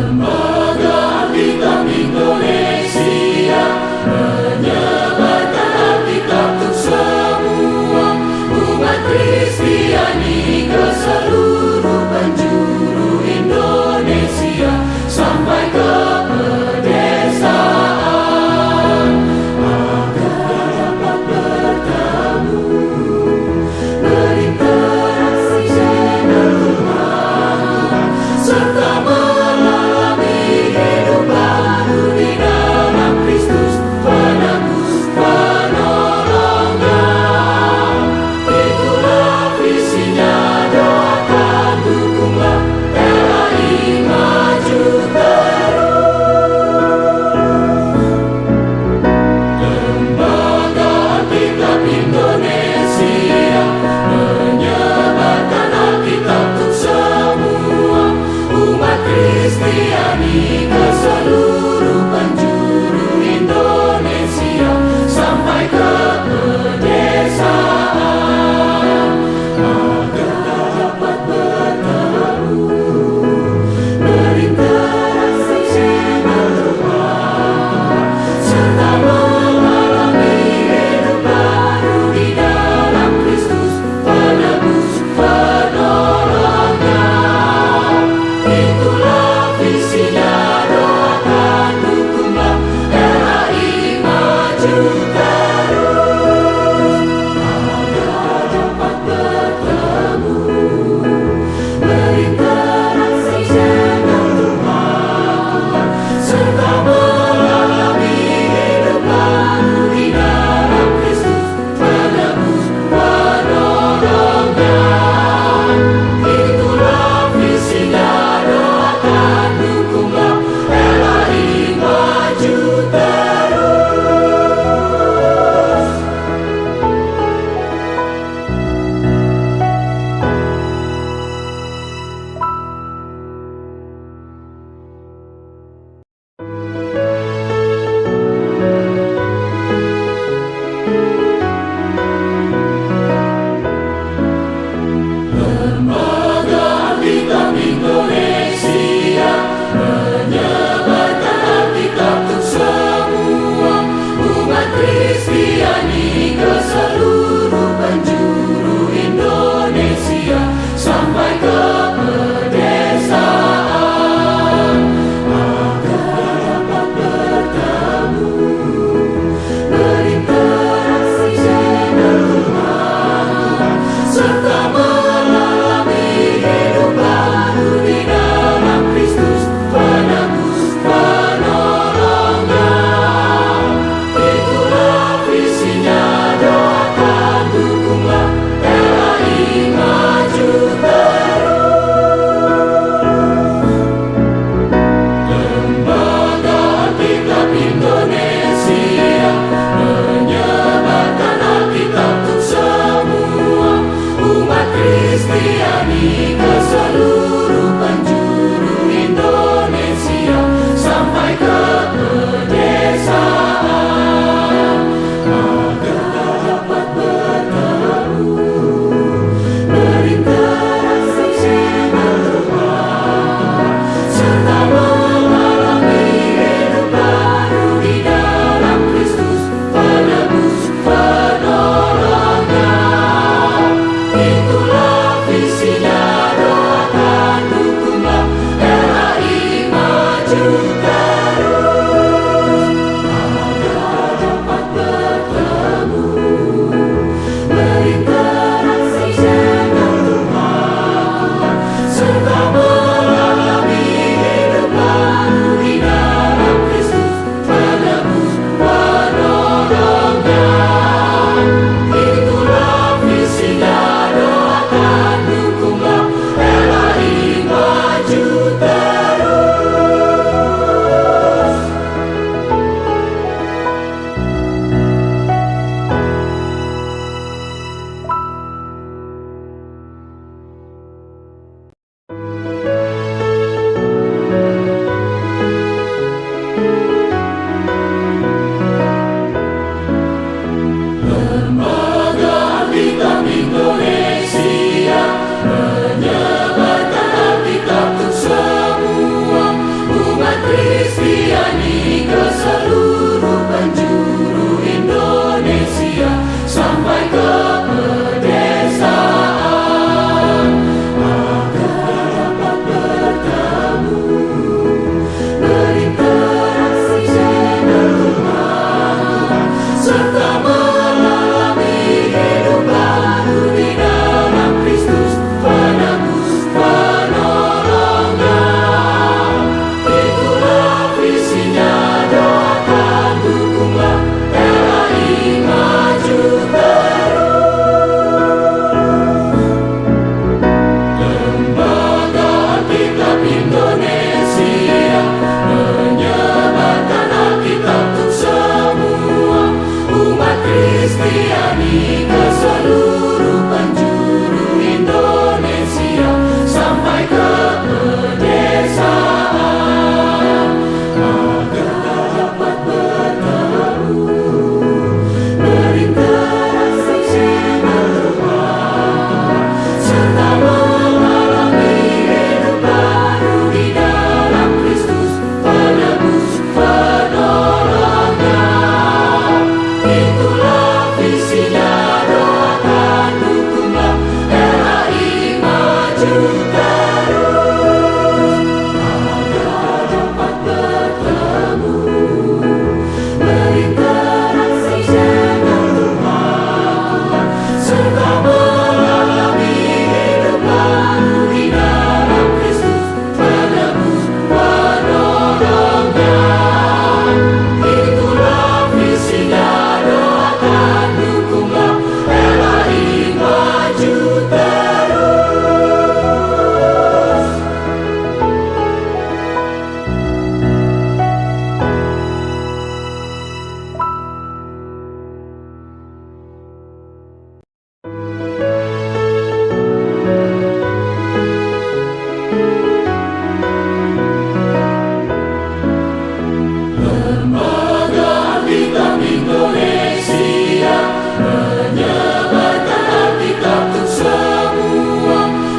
Lembaga Alkitab Indonesia menyebarkan Alkitab untuk semua umat Kristiani ke seluruh penjuru Indonesia sampai ke pedesaan, agar dapat bertemu berinteraksi dengan Tuhan serta melalui seluruh penjuru Indonesia sampai ke pedesaan, agar dapat bertemu berinteraksi dengan Tuhan serta mengalami hidup baru di dalam Kristus penebus penolongnya. Itulah visinya, doakan, dukunglah LHI maju terus. Lembaga Alkitab Indonesia menyebarkan Alkitab untuk semua umat Kristiani ke seluruh penjuru Indonesia sampai ke pedesaan, agar dapat bertemu berinteraksi dengan Tuhan serta mengalami hidup baru di dalam Kristus penebus penolongnya. Itulah visinya, doakan, dukunglah LHI maju terus, agar dapat bertemu berinteraksi dengan Tuhan serta mengalami hidup baru di dalam Kristus penebus penolongnya. Itulah visinya, doakan, dukunglah LHI maju terus. Lembaga Alkitab Indonesia menyebarkan Alkitab untuk semua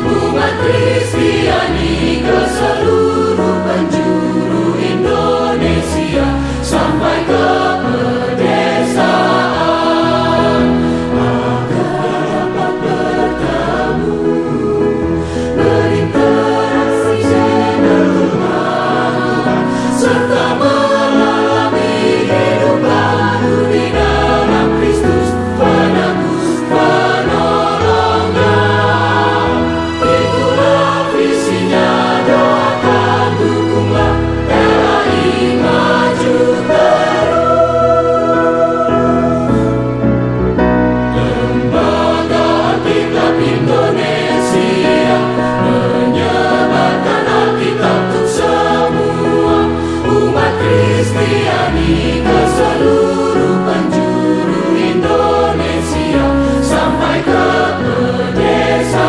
umat Kristiani ke seluruh penjuru Indonesia sampai ke pedesaan, agar dapat bertemu berinteraksi dengan Tuhan serta mengalami hidup baru di dalam Kristus penebus penolongnya. Itulah visinya, doakan, dukunglah LHI maju terus. Lembaga Alkitab Indonesia menyebarkan Alkitab untuk semua umat Kristiani ke seluruh penjuru Indonesia sampai ke pedesaan,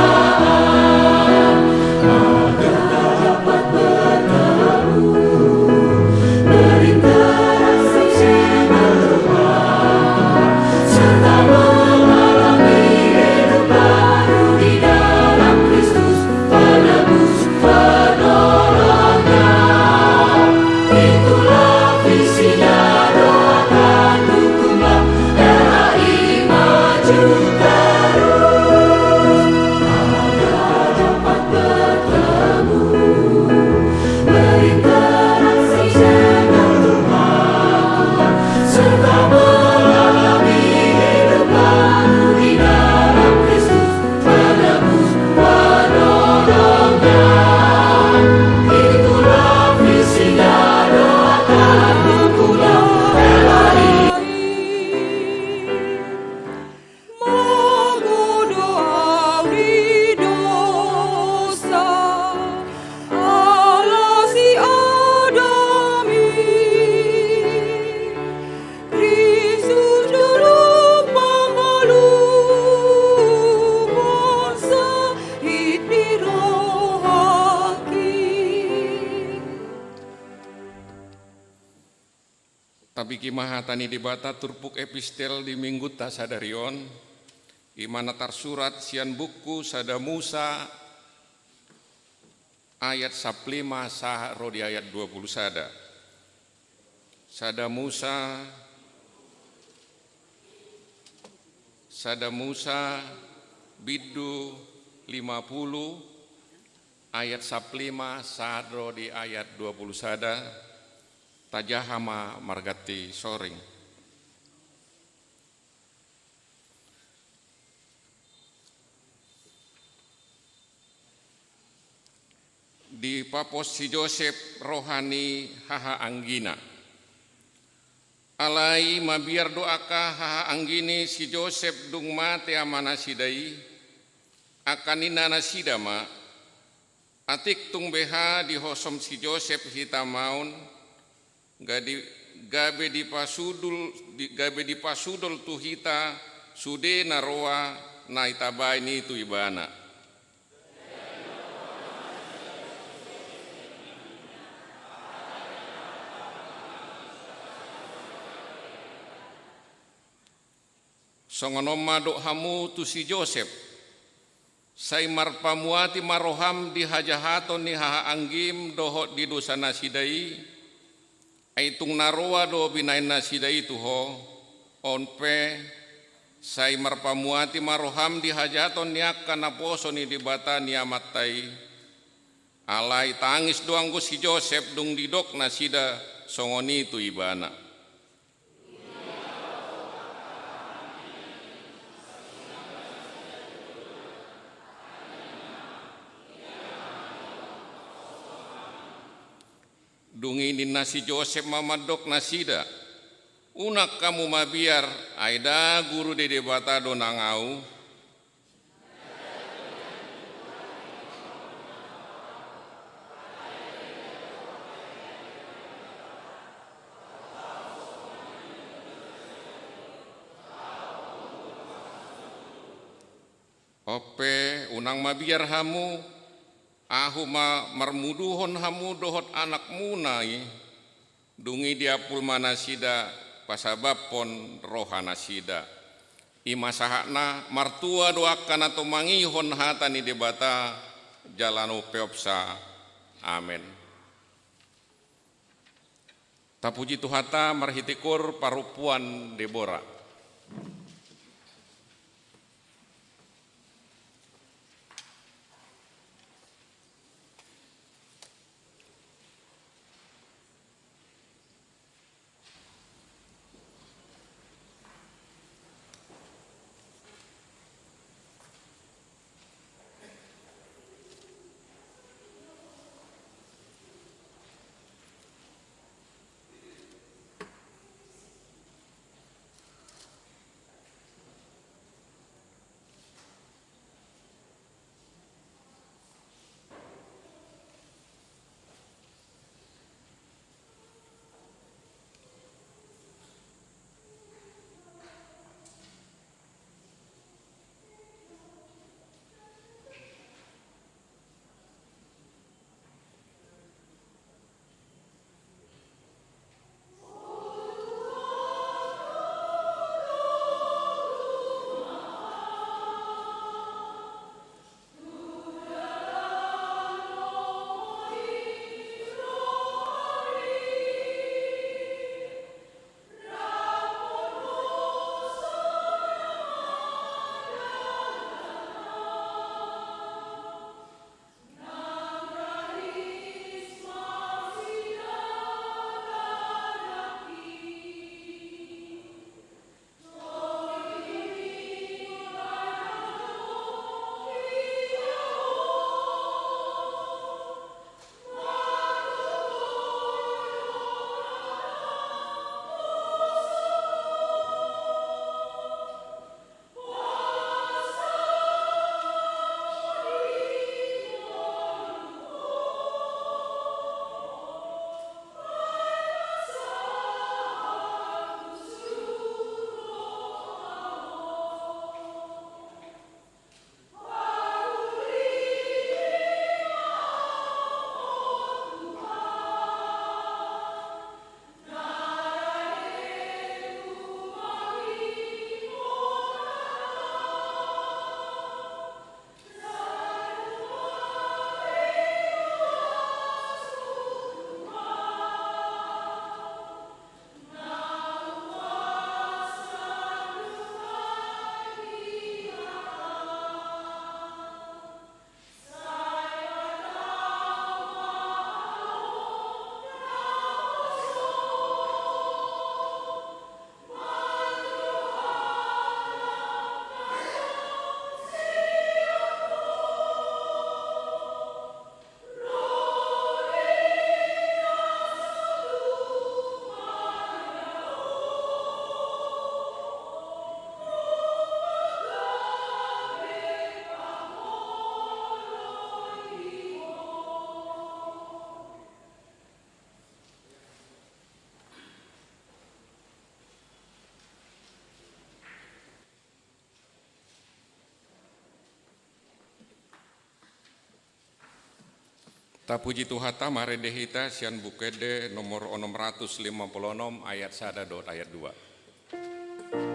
agar dapat bertemu berinteraksi dengan Tuhan serta mengalami hidup baru di dalam Kristus penebus penolongnya. Itulah visinya, doakan, dukunglah LHI maju terus, agar dapat bertemu berinteraksi dengan Tuhan serta mengalami hidup baru di dalam Kristus penebus penolongnya. Itulah visinya, doakan, dukunglah LHI. Tapi kimahatani dibata turpuk epistel di minggu tasadarion, imanatar surat sian buku sada Musa ayat 15 saha rodi ayat 20 sada. Sada Musa Biddu 50 ayat 15 sadro di ayat 20 sada tajahama margati soring. Di papos si Joseph rohani haha anggina. Alai mabiar doaka haha anggini si Joseph dung mate amana sidai akanina nasidama atik tung beha di hosom si Joseph hitamaun gabe di pasudul tuhita sude naroa naitabai ni tu ibana. Songonoma dok hamu tu si Joseph sai marpamuati maroham di hajahaton ni haha anggim dohot di dosa nasidai aitung naroa do binain nasidai tuho onpe sai marpamuati maroham di hajahaton ni akan naposo ni dibata ni amatai alai tangis doang go si Joseph dung didok nasida songoni tu ibana. Dungi ni nasi Joseph mamadok nasida unak kamu mabiar aida guru dede bata donangau ope unang mabiar hamu ahu marmuduhon hamu dohot anak munai dungi diapul manasida pasabapon rohana sida ima sahakna martua doakan atau mangihon hatani debata jalanu peopsa amen. Tapuji tuhata marhitikur parupuan Debora. Tapuji Tuhata mare dehita sian bukede nomor 656 ayat 1 dot ayat 2.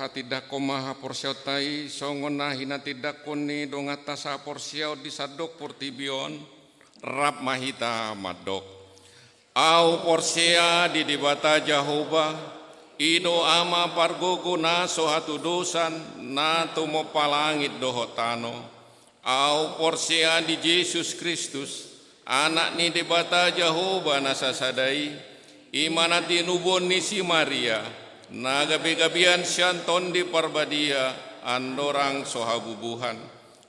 Tidak komaha porsiau tai songona hina tidak koni dongata sa porsiau disadok portibion rap mahita madok au porsia di dibata Jahoba ido ama pargogo na sohatu dosan na tumo palangit dohotano au porsia di Yesus Kristus anak ni dibata Jahoba nasasadai imanati nubon ni si Maria na gabi-gabian syanton di parbadia andorang sohabubuhan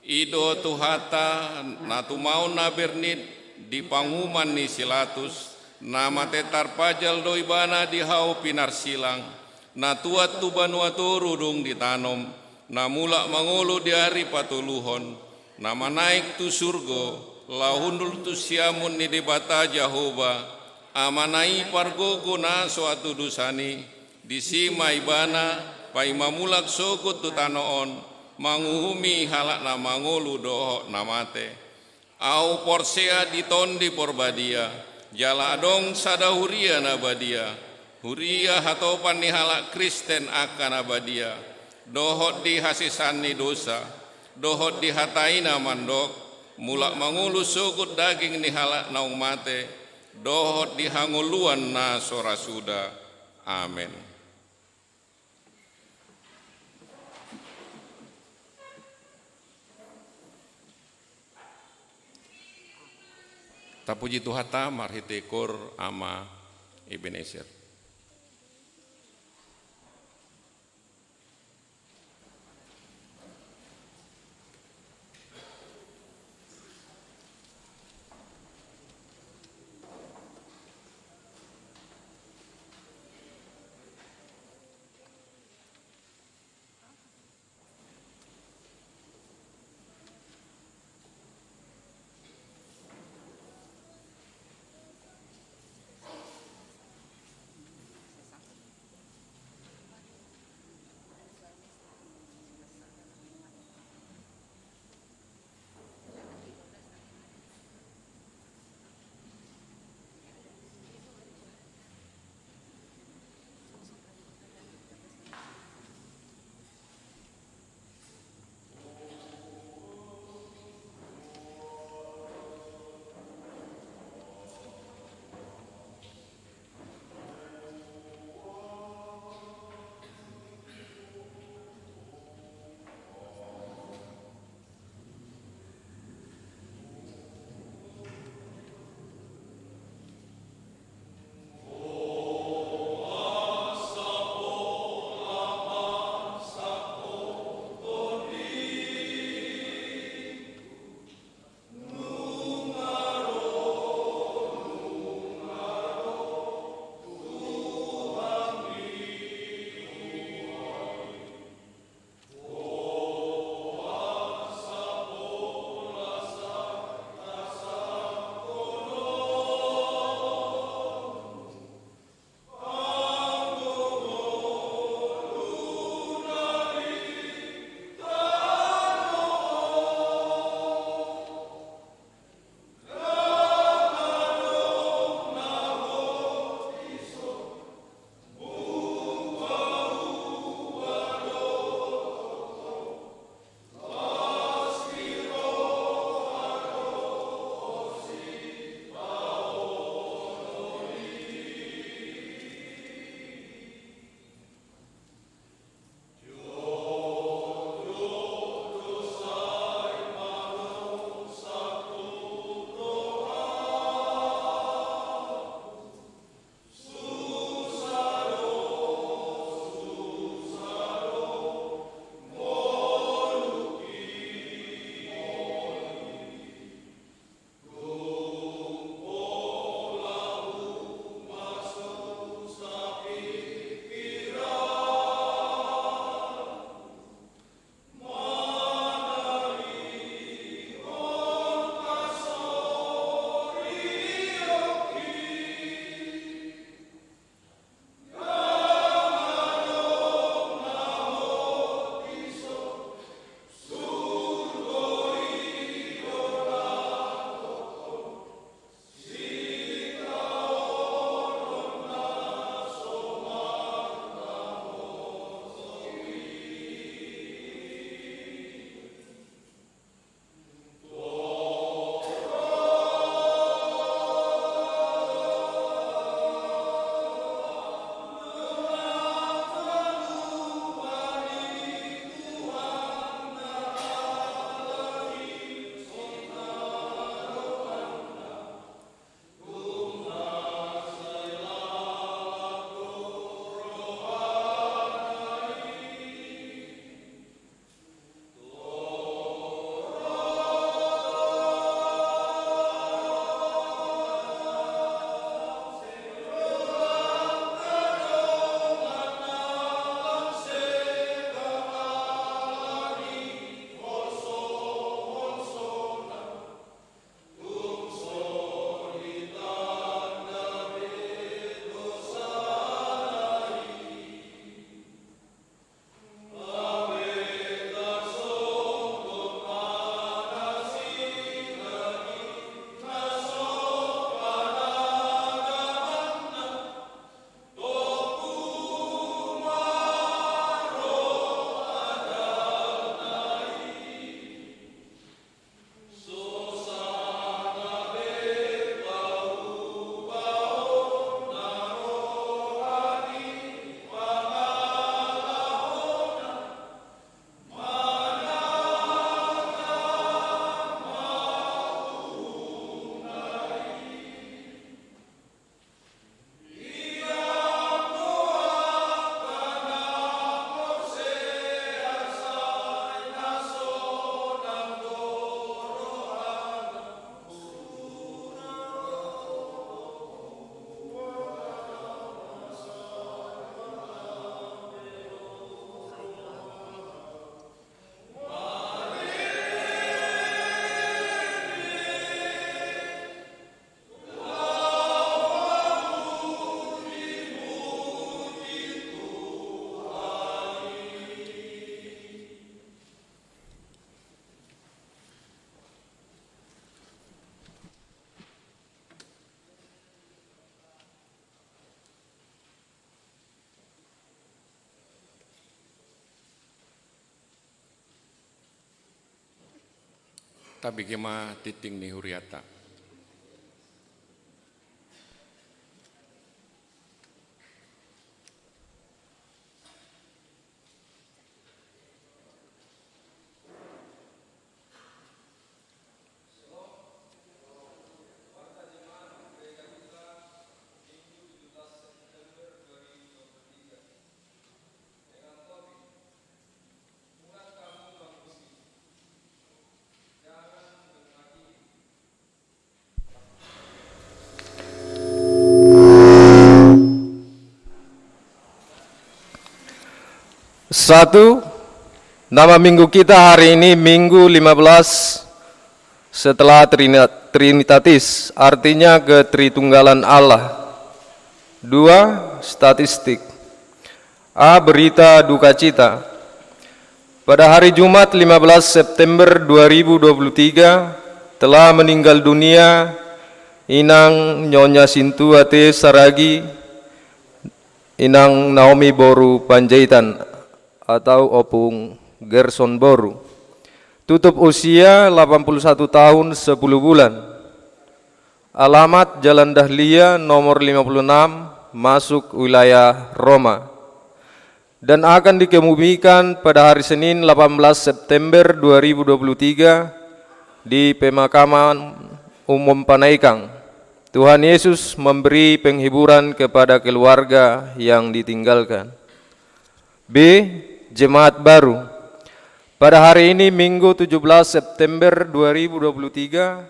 ido tuhata na tumau na bernit di panguman ni silatus na matetar pajal doibana di hau pinar silang na tuat tu banua turudung ditanom na mulak mangulu di hari patuluhon na manaik tu surgo lahundul tu siamun ni debata Jahoba amanai pargogo na suatu dusani disima ibana pai mamulak sokut tu tanoon manguhumi halak na mangolu doho namate au porsea diton di porbadia jala adong sada huria na badia huria hatopan ni halak Kristen akan abadia dohot di hasisan ni dosa dohot di hataina mandok mulak mangulu sokut daging ni halak naung mate dohot di hanguluan na sorasuda amin. Tapuji Tuhata marhitekur ama Ebenezer. Tapi kema titing ni huriata. Satu, nama minggu kita hari ini Minggu 15 setelah Trinitatis, artinya ketritunggalan Allah. Dua, statistik. A, berita duka cita. Pada hari Jumat 15 September 2023 telah meninggal dunia Inang Nyonya Sintuate Saragi, Inang Naomi Boru Panjaitan atau Opung Gerson Boru. Tutup usia 81 tahun 10 bulan. Alamat Jalan Dahlia nomor 56, masuk wilayah Roma. Dan akan dikemumikan pada hari Senin 18 September 2023 di Pemakaman Umum Panaikang. Tuhan Yesus memberi penghiburan kepada keluarga yang ditinggalkan. B, Jemaat baru. Pada hari ini Minggu 17 September 2023,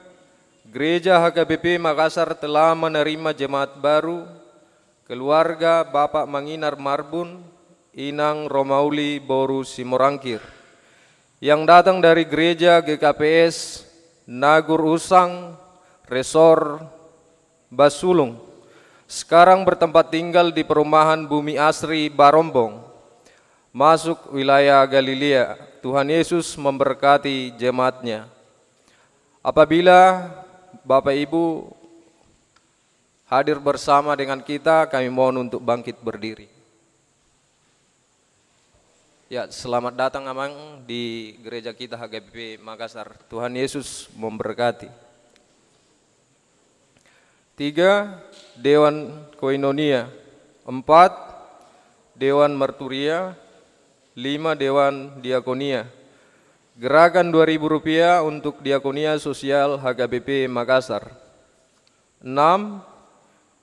Gereja HKBP Makassar telah menerima jemaat baru keluarga Bapak Manginar Marbun, Inang Romauli Boru Simorangkir, yang datang dari Gereja GKPS Nagur Usang, Resor Basulung, sekarang bertempat tinggal di perumahan Bumi Asri Barombong, masuk wilayah Galilea. Tuhan Yesus memberkati jemaatnya. Apabila Bapak Ibu hadir bersama dengan kita, kami mohon untuk bangkit berdiri. Ya, selamat datang Amang di gereja kita HKBP Makassar. Tuhan Yesus memberkati. 3, Dewan Koinonia. 4, Dewan Merturia. 5, Dewan Diakonia. Gerakan Rp2.000 untuk Diakonia Sosial HKBP Makassar. 6,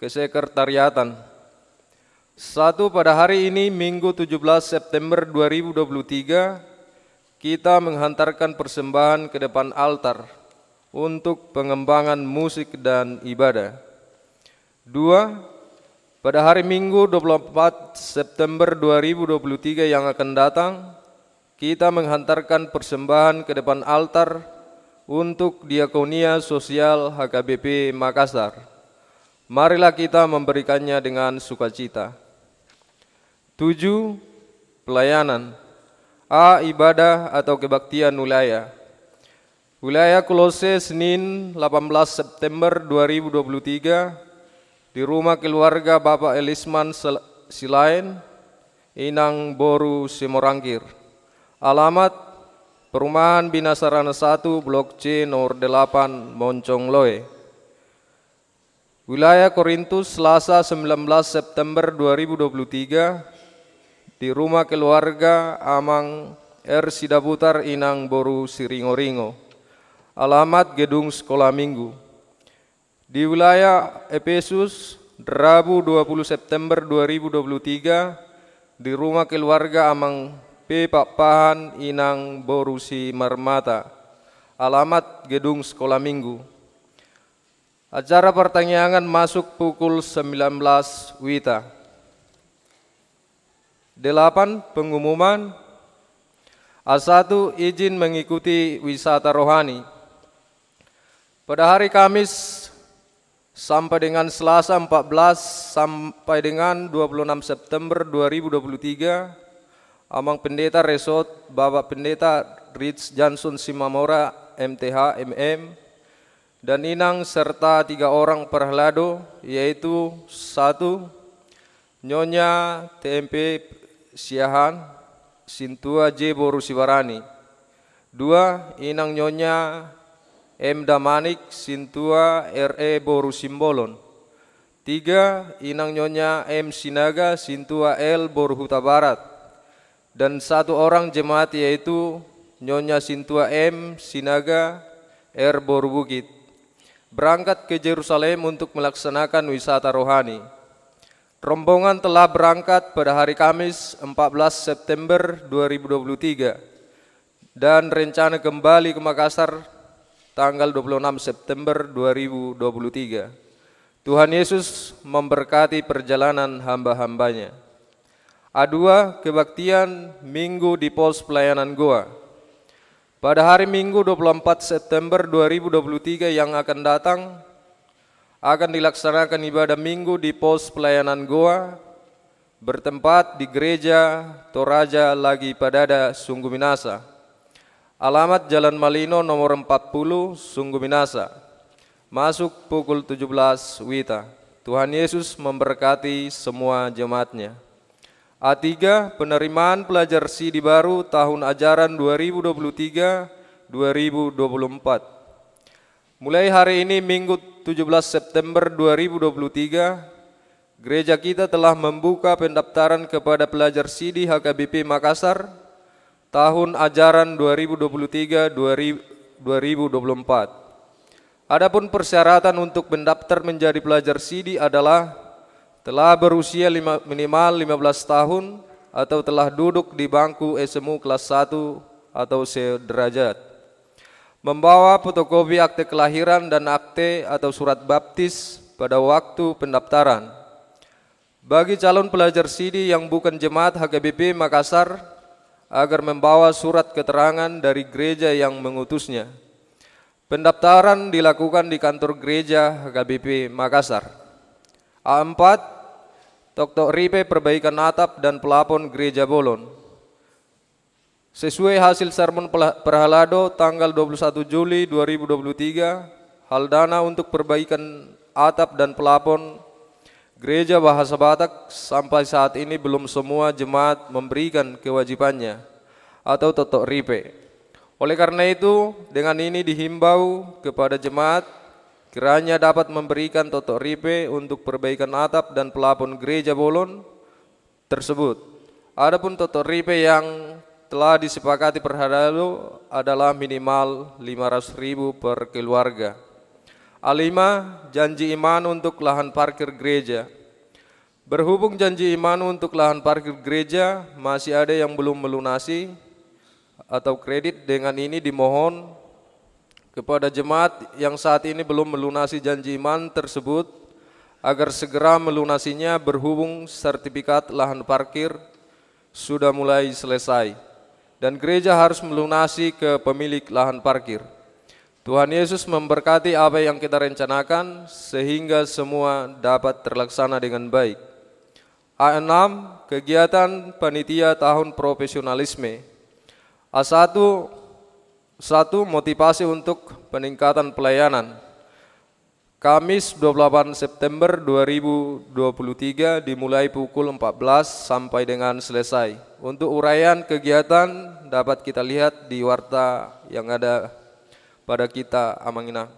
Kesekretariatan. 1, pada hari ini Minggu 17 September 2023 kita menghantarkan persembahan ke depan altar untuk pengembangan musik dan ibadah. 2, pada hari Minggu 24 September 2023 yang akan datang, kita menghantarkan persembahan ke depan altar untuk Diakonia Sosial HKBP Makassar. Marilah kita memberikannya dengan sukacita. 7, pelayanan. A, ibadah atau kebaktian wilayah. Wilayah Kolose Senin 18 September 2023 di rumah keluarga Bapak Elisman Silain, Inang Boru Simorangkir. Alamat Perumahan Bina Sarana 1, Blok C, nomor 8, Moncong Loe. Wilayah Korintus Selasa 19 September 2023 di rumah keluarga Amang R. Sidaputar, Inang Boru Siringo-ringo. Alamat Gedung Sekolah Minggu. Di wilayah Efesus, Rabu 20 September 2023, di rumah keluarga Amang P. Pakpahan, Inang Borusi Marmata. Alamat Gedung Sekolah Minggu. Acara pertanyaan masuk pukul 19 WITA. 8, pengumuman. A1, izin mengikuti wisata rohani. Pada hari Kamis sampai dengan Selasa 14 sampai dengan 26 September 2023, Amang Pendeta Resort Bapak Pendeta Rich Johnson Simamora MTH MM dan Inang serta 3 orang perhelado, yaitu 1, Nyonya TMP Siahan Sintua J. Boru Siwarani. 2, Inang Nyonya M. Damanik Sintua R.E. Boru Simbolon. 3. Inang Nyonya M. Sinaga Sintua L. Boru Huta Barat. Dan 1 orang jemaat yaitu Nyonya Sintua M. Sinaga R. Boru Bukit, berangkat ke Yerusalem untuk melaksanakan wisata rohani. Rombongan telah berangkat pada hari Kamis 14 September 2023 dan rencana kembali ke Makassar tanggal 26 September 2023. Tuhan Yesus memberkati perjalanan hamba-hambanya. A2. Kebaktian Minggu di Pos Pelayanan Goa. Pada hari Minggu 24 September 2023 yang akan datang, akan dilaksanakan ibadah Minggu di Pos Pelayanan Goa bertempat di Gereja Toraja Lagi Padada, Sungguh Minasa. Alamat Jalan Malino nomor 40, Sungguh Minasa. Masuk pukul 17 WITA. Tuhan Yesus memberkati semua jemaatnya. A3. Penerimaan pelajar CD baru tahun ajaran 2023-2024. Mulai hari ini Minggu 17 September 2023, gereja kita telah membuka pendaftaran kepada pelajar CD HKBP Makassar tahun ajaran 2023-2024. Adapun persyaratan untuk mendaftar menjadi pelajar CD adalah telah berusia minimal 15 tahun atau telah duduk di bangku SMU kelas 1 atau sederajat. Membawa fotokopi akte kelahiran dan akte atau surat baptis pada waktu pendaftaran. Bagi calon pelajar CD yang bukan jemaat HKBP Makassar, agar membawa surat keterangan dari gereja yang mengutusnya. Pendaftaran dilakukan di kantor gereja HKBP Makassar. A4. Tok Ripe perbaikan atap dan pelapon Gereja Bolon. Sesuai hasil sermon Perhalado tanggal 21 Juli 2023, hal dana untuk perbaikan atap dan pelapon Gereja Bahasa Batak sampai saat ini belum semua jemaat memberikan kewajibannya atau Tok Ripe. Oleh karena itu, dengan ini dihimbau kepada jemaat kiranya dapat memberikan Tok Ripe untuk perbaikan atap dan pelapon Gereja Bolon tersebut. Adapun Tok Ripe yang telah disepakati Perhalado adalah minimal 500.000 per keluarga. A5. Janji iman untuk lahan parkir gereja. Berhubung janji iman untuk lahan parkir gereja masih ada yang belum melunasi atau kredit, dengan ini dimohon kepada jemaat yang saat ini belum melunasi janji iman tersebut agar segera melunasinya, berhubung sertifikat lahan parkir sudah mulai selesai dan gereja harus melunasi ke pemilik lahan parkir. Tuhan Yesus memberkati apa yang kita rencanakan sehingga semua dapat terlaksana dengan baik. A6. Kegiatan panitia tahun profesionalisme. A1. Motivasi untuk peningkatan pelayanan. Kamis 28 September 2023 dimulai pukul 14 sampai dengan selesai. Untuk uraian kegiatan dapat kita lihat di warta yang ada pada kita Amanginang.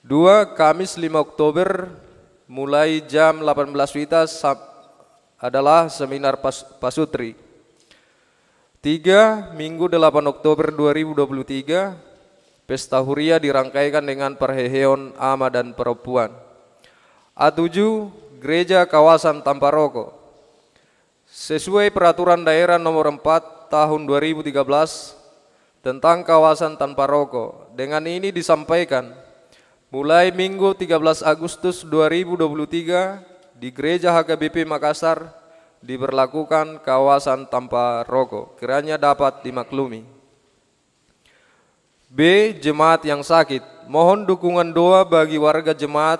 2. Kamis 5 Oktober mulai jam 18 WITA adalah seminar pasutri. 3. Minggu 8 Oktober 2023 Pesta Huria dirangkaikan dengan perheheon ama dan perempuan. A7. Gereja Kawasan Tamparoko. Sesuai peraturan daerah nomor 4 tahun 2013 tentang kawasan tanpa rokok, dengan ini disampaikan mulai Minggu 13 Agustus 2023 di Gereja HKBP Makassar diberlakukan kawasan tanpa rokok. Kiranya dapat dimaklumi. B. Jemaat yang sakit. Mohon dukungan doa bagi warga jemaat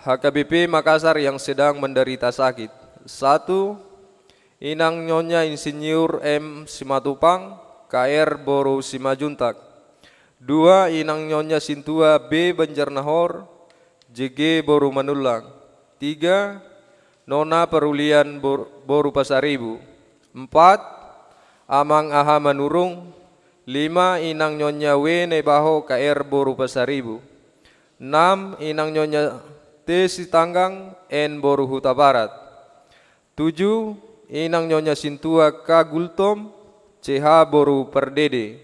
HKBP Makassar yang sedang menderita sakit. 1. Inang Nyonya Insinyur M. Simatupang, KR Boru Simajuntak. 2. Inang Nyonya Sintua B. Banjarnahor, JG Boru Manulang. 3. Nona Perulian Boru Pasaribu. 4. Amang Aha Manurung, 5. Inang Nyonya Wene Baho KR Boru Pasaribu. 6. Inang Nyonya Tesi Tanggang N Boru Huta Barat. 7. Inang Nyonya Sintua K Gultom CH Boru Perdede.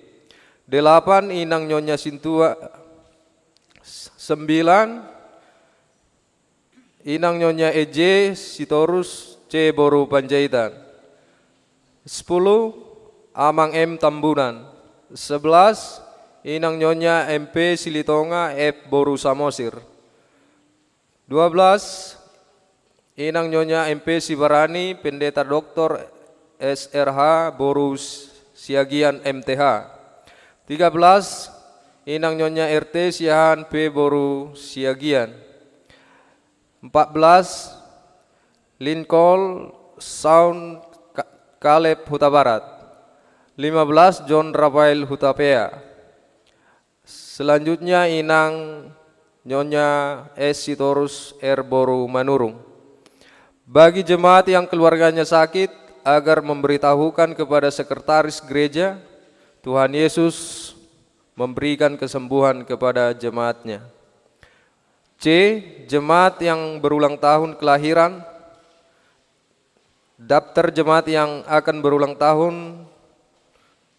8. Inang Nyonya Sintua. 9. Inang Nyonya EJ Sitorus C Boru Panjaitan. 10. Amang M Tambunan. 11. Inang Nyonya MP Silitonga F Boru Samosir. 12. Inang Nyonya MP Sibarani Pendeta Dr. SRH Boru Siagian MTH. 13. Inang Nyonya RT Siahan P Boru Siagian. 14. Lincoln Sound Kaleb Huta Barat. 15. John Rafael Huta Pea. Selanjutnya Inang Nyonya S Sitorus R Boru Manurung. Bagi jemaat yang keluarganya sakit, agar memberitahukan kepada sekretaris gereja, Tuhan Yesus memberikan kesembuhan kepada jemaatnya. C. Jemaat yang berulang tahun kelahiran. Daftar jemaat yang akan berulang tahun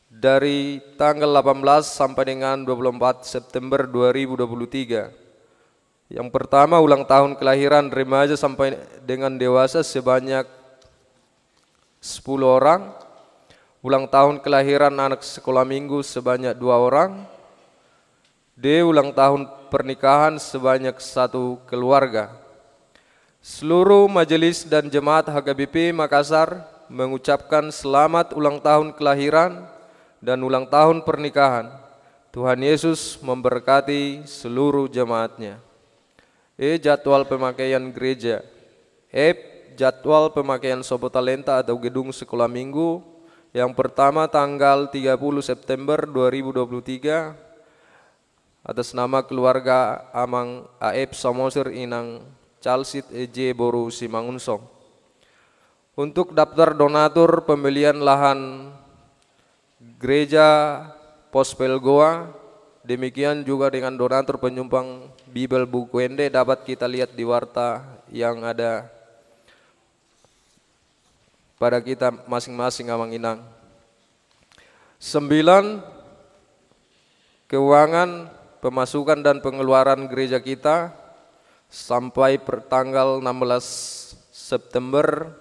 dari tanggal 18 sampai dengan 24 September 2023. Yang pertama, ulang tahun kelahiran remaja sampai dengan dewasa sebanyak 10 orang. Ulang tahun kelahiran anak sekolah minggu sebanyak 2 orang. D. Ulang tahun pernikahan sebanyak 1 keluarga. Seluruh majelis dan jemaat HKBP Makassar mengucapkan selamat ulang tahun kelahiran dan ulang tahun pernikahan. Tuhan Yesus memberkati seluruh jemaatnya. E. Jadwal pemakaian gereja. F. Jadwal pemakaian Sobo Talenta atau gedung sekolah minggu. Yang pertama tanggal 30 September 2023 atas nama keluarga Amang AF Samosir Inang Calsit EJ Boru Simangunsong. Untuk daftar donatur pembelian lahan gereja Pospel Goa, demikian juga dengan donatur penyumbang Bibel buku Ende dapat kita lihat di warta yang ada pada kita masing-masing Amang Inang. 9. Keuangan, pemasukan dan pengeluaran gereja kita sampai tanggal 16 September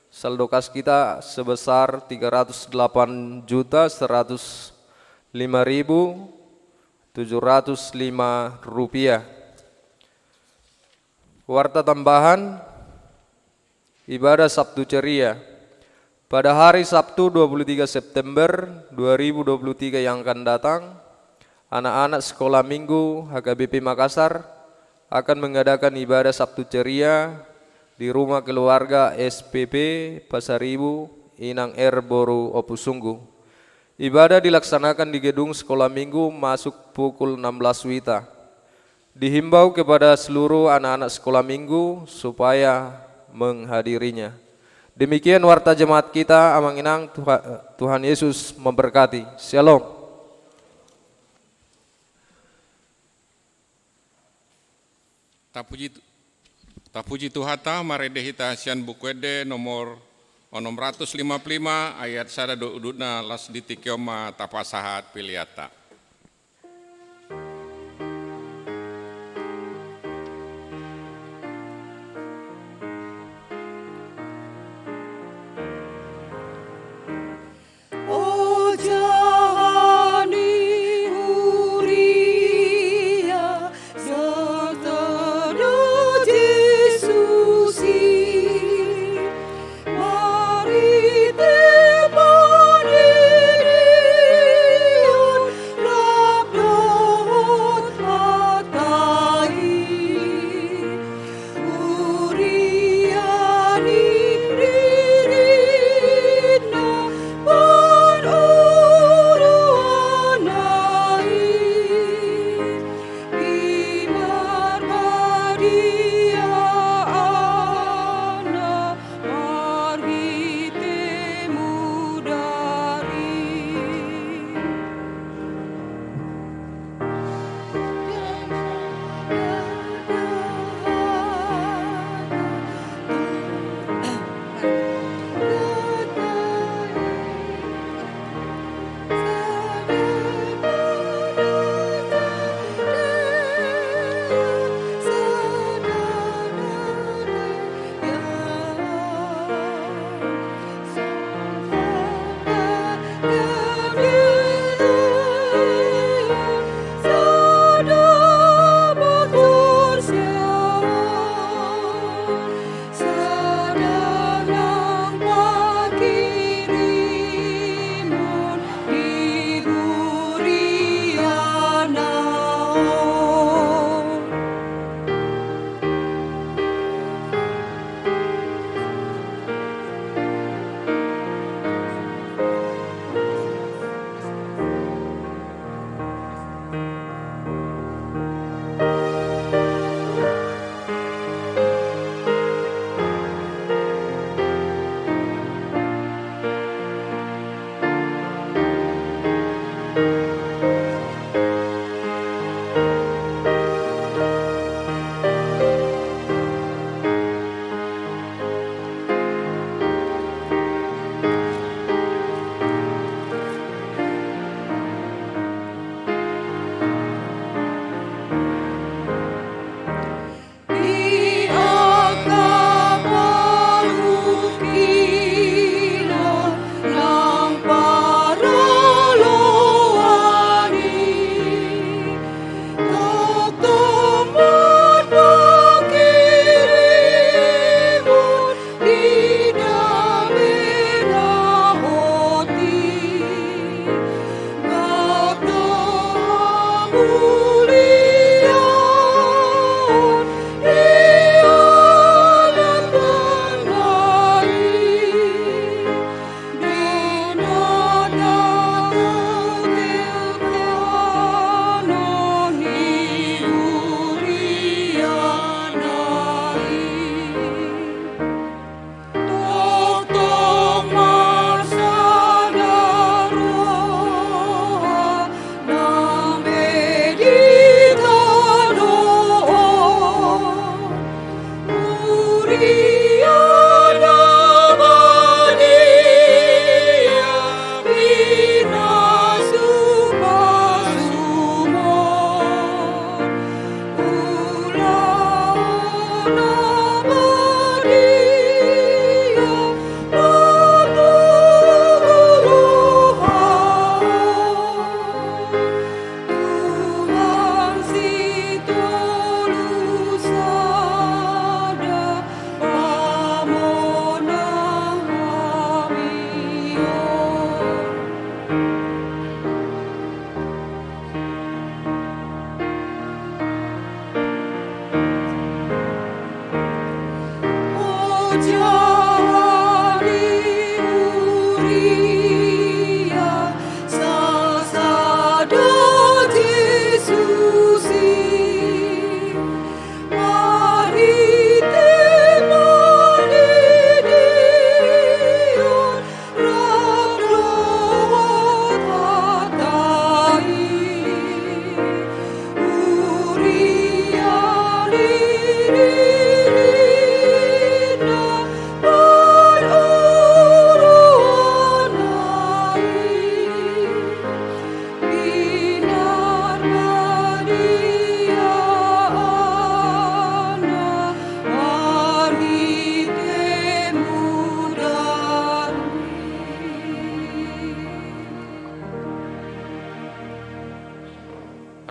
saldo kas kita sebesar 308.105.705 rupiah. Warta tambahan ibadah Sabtu ceria pada hari Sabtu 23 September 2023 yang akan datang. Anak-anak sekolah minggu HKBP Makassar akan mengadakan ibadah Sabtu ceria di rumah keluarga SPP Pasaribu Inang R Boru Opusunggu. Ibadah dilaksanakan di gedung sekolah minggu masuk pukul 16 WITA. Dihimbau kepada seluruh anak-anak sekolah minggu supaya menghadirinya. Demikian warta jemaat kita Amang Inang. Tuhan Yesus memberkati. Shalom. Tapuji Tuhata marede hita Asian Bukwede nomor 655 ayat sada uduna las ditikeoma tapasahat piliata.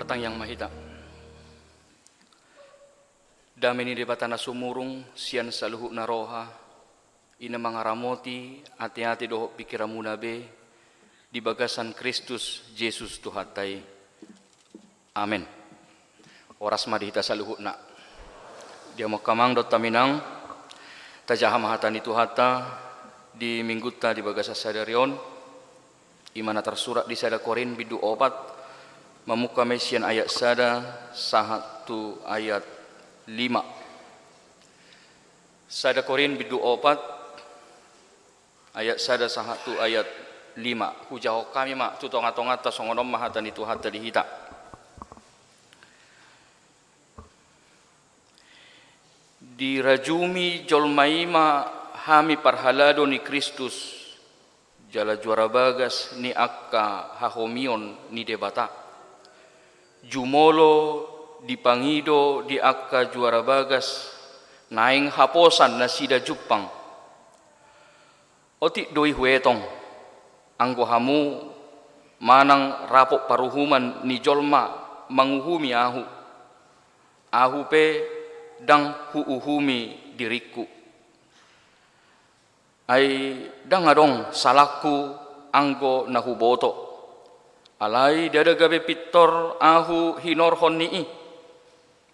Partang yang mahita. Dami ni debatana sumurung sian saluhu naroha ina mangaramoti hati-hati doho pikiramuna be di bagasan Kristus Yesus Tuhatai. Amin. Oras madihita saluhu na. Dia makamang dot taminang tajaha mahatani Tuhata di mingguta di bagasa sadarion imana tersurat di sada Korin bidu opat mamuka mesian ayat sada sahatu ayat 5. Sada Korin bidu opat ayat sada sahatu ayat 5. Hujau kami mak tutonga-tonga ta songonom mahatani Tuhata dihita. Dirajumi jolmaima hami parhalado ni Kristus jala juara bagas ni akka hahomion ni debata jumolo dipangido di akka juara bagas naing haposan na sida Jupang oti doi huetong anggo hamu manang rapok paruhuman ni jolma manguhumi ahu pe dang huuhumi diriku ai dang adong salaku anggo nahuboto alai dada gabe pitor ahu hinor honni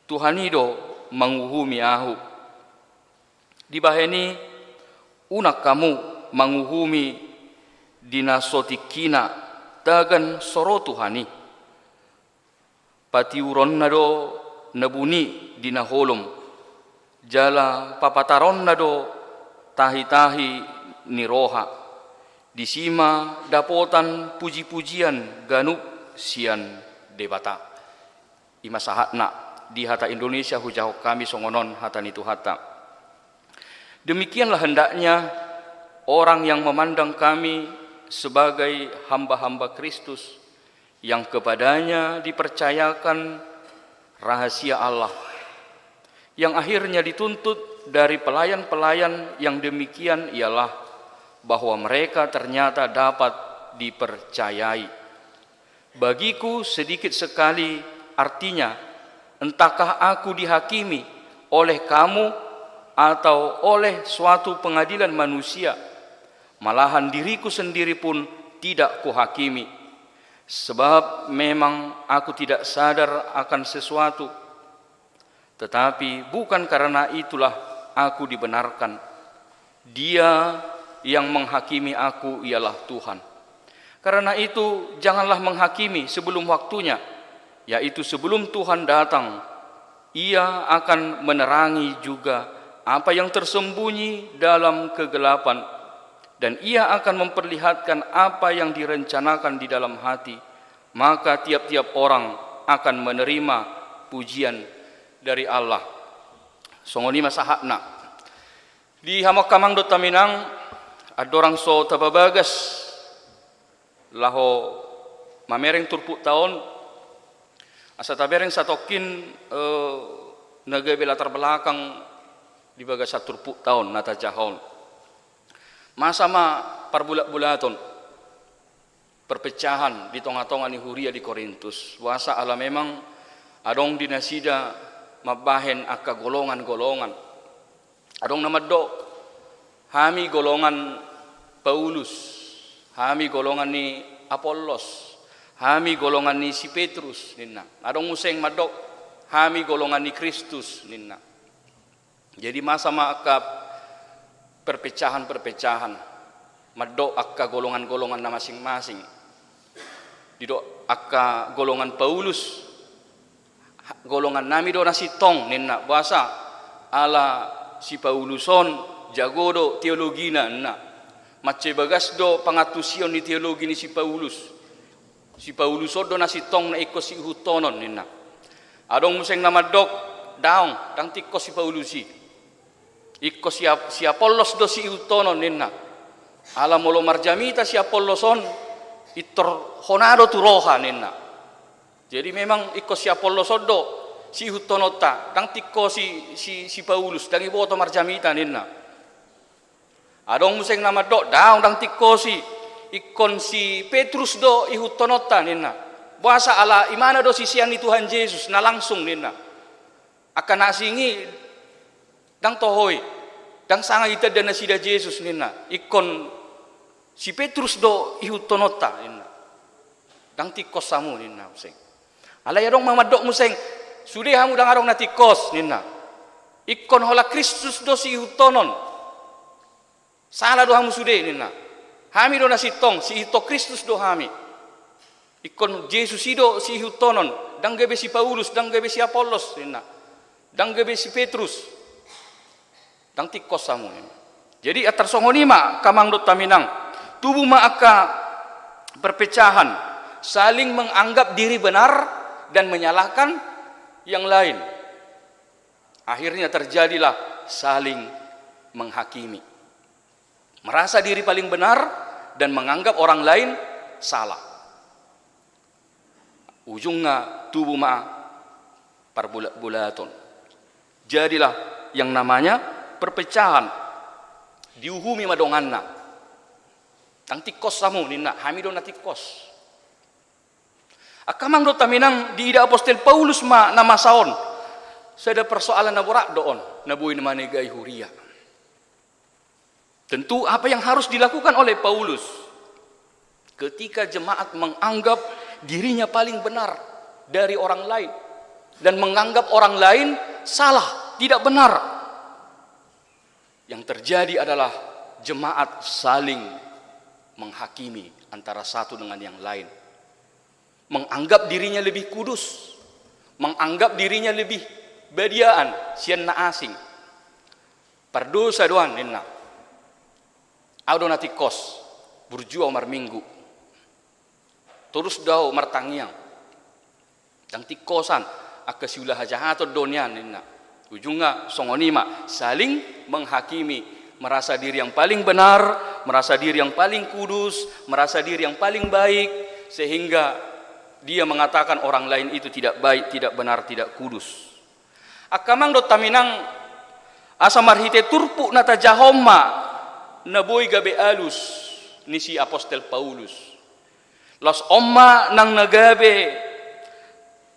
Tuhanido manguhumi ahu dibaheni unak kamu manguhumi dinasotikina tagan soro Tuhani patiuron nado nabuni dina holom jala papataron nado tahi-tahi ni roha disima dapotan puji-pujian ganuk sian debata ima sahatna di hata Indonesia hujau kami songonon hata nitu hata. Demikianlah hendaknya orang yang memandang kami sebagai hamba-hamba Kristus yang kepadanya dipercayakan rahasia Allah yang akhirnya dituntut dari pelayan-pelayan yang demikian ialah bahwa mereka ternyata dapat dipercayai. Bagiku sedikit sekali artinya entahkah aku dihakimi oleh kamu atau oleh suatu pengadilan manusia, malahan diriku sendiri pun tidak kuhakimi, sebab memang aku tidak sadar akan sesuatu. Tetapi bukan karena itulah aku dibenarkan. Dia yang menghakimi aku ialah Tuhan. Karena itu janganlah menghakimi sebelum waktunya, yaitu sebelum Tuhan datang. Ia akan menerangi juga apa yang tersembunyi dalam kegelapan, dan ia akan memperlihatkan apa yang direncanakan di dalam hati. Maka tiap-tiap orang akan menerima pujian dari Allah. Songoni masahakna di hamakamang do taminang adorang so tababagas laho mamereng turpuk tahun asa tabereng satokin nagabe latar belakang di bagas turpuk tahun nata jahon masama parbulat-bulaton perpecahan di tonga-tonga ni huria di Korintus wasa ala memang adong dinasida mabahen akka golongan-golongan adong namaddo hami golongan Paulus, hami golongan ni Apollos, hami golongan ni si Petrus ninna. Adong museng madok hami golongan ni Kristus ninna. Jadi masa akka perpecahan-perpecahan madok akka golongan-golongan na masing-masing. Didok akka golongan Paulus, golongan nami do nasitong ninna bahasa ala si Pauluson jagodo teologina na macce bagas do pangatusion ni teologi ni si Paulus do nasitong na ikko si hutonon ninna adong museng namadok daong dang tikko si Paulusi ikko si Apollos do si hutonon ninna ala molo marjamita si Apolloson itor honado turoha ninna jadi memang ikko si Apolloson do si hutonota dang tikko si Paulus dang iboto marjamita ninna adong museng namadok daong dang tikko si ikon si Petrus do ihutonota ninna Buasa ala imana do sisian ni Tuhan Yesus na langsung nina. Akan nasingi dang tohoi dang sanga ita dan nasida Yesus nina. Ikon si Petrus do ihutonota nina. Dang tikos samu nina museng. Ala yarong mamadok museng. Sudah hamu dang arong na tikos nina. Ikon hola Kristus do si ihutonon. Salah do hamu sudah nina. Hami do nasitong si ito Kristus do hami. Ikon Yesus ido si hutonon, dang gebe si Paulus, dang gebe si Apollos nina. Dang gebe si Petrus. Dang tikos samu nina. Jadi atar songonima kamang dot taminang. Tubuh maaka perpecahan, saling menganggap diri benar dan menyalahkan yang lain. Akhirnya terjadilah saling menghakimi. Merasa diri paling benar dan menganggap orang lain salah. Ujungnya tubuh ma perbulat-bulaton. Jadilah yang namanya perpecahan. Diuhumi madonganna. Tang tikos samu nina hamido na tikos. Akamang do taminang di ida apostol Paulus ma nama saon. Sada persoalan na borak doon nabuin manegay huria. Tentu apa yang harus dilakukan oleh Paulus ketika jemaat menganggap dirinya paling benar dari orang lain dan menganggap orang lain salah, tidak benar. Yang terjadi adalah jemaat saling menghakimi antara satu dengan yang lain. Menganggap dirinya lebih kudus, menganggap dirinya lebih badiaan, sian na asing. Perdosa doan nina. Audo nati kos burjua umar minggu terus dau martangiang dang tikosan aka siulah hajahato donian nina ujungnya songonima saling menghakimi, merasa diri yang paling benar, merasa diri yang paling kudus, merasa diri yang paling baik, sehingga dia mengatakan orang lain itu tidak baik, tidak benar, tidak kudus. Akamang do taminang asa marhite turpu nata jahoma naboy gabe alus ni si apostol Paulus. Los omma nang nagabe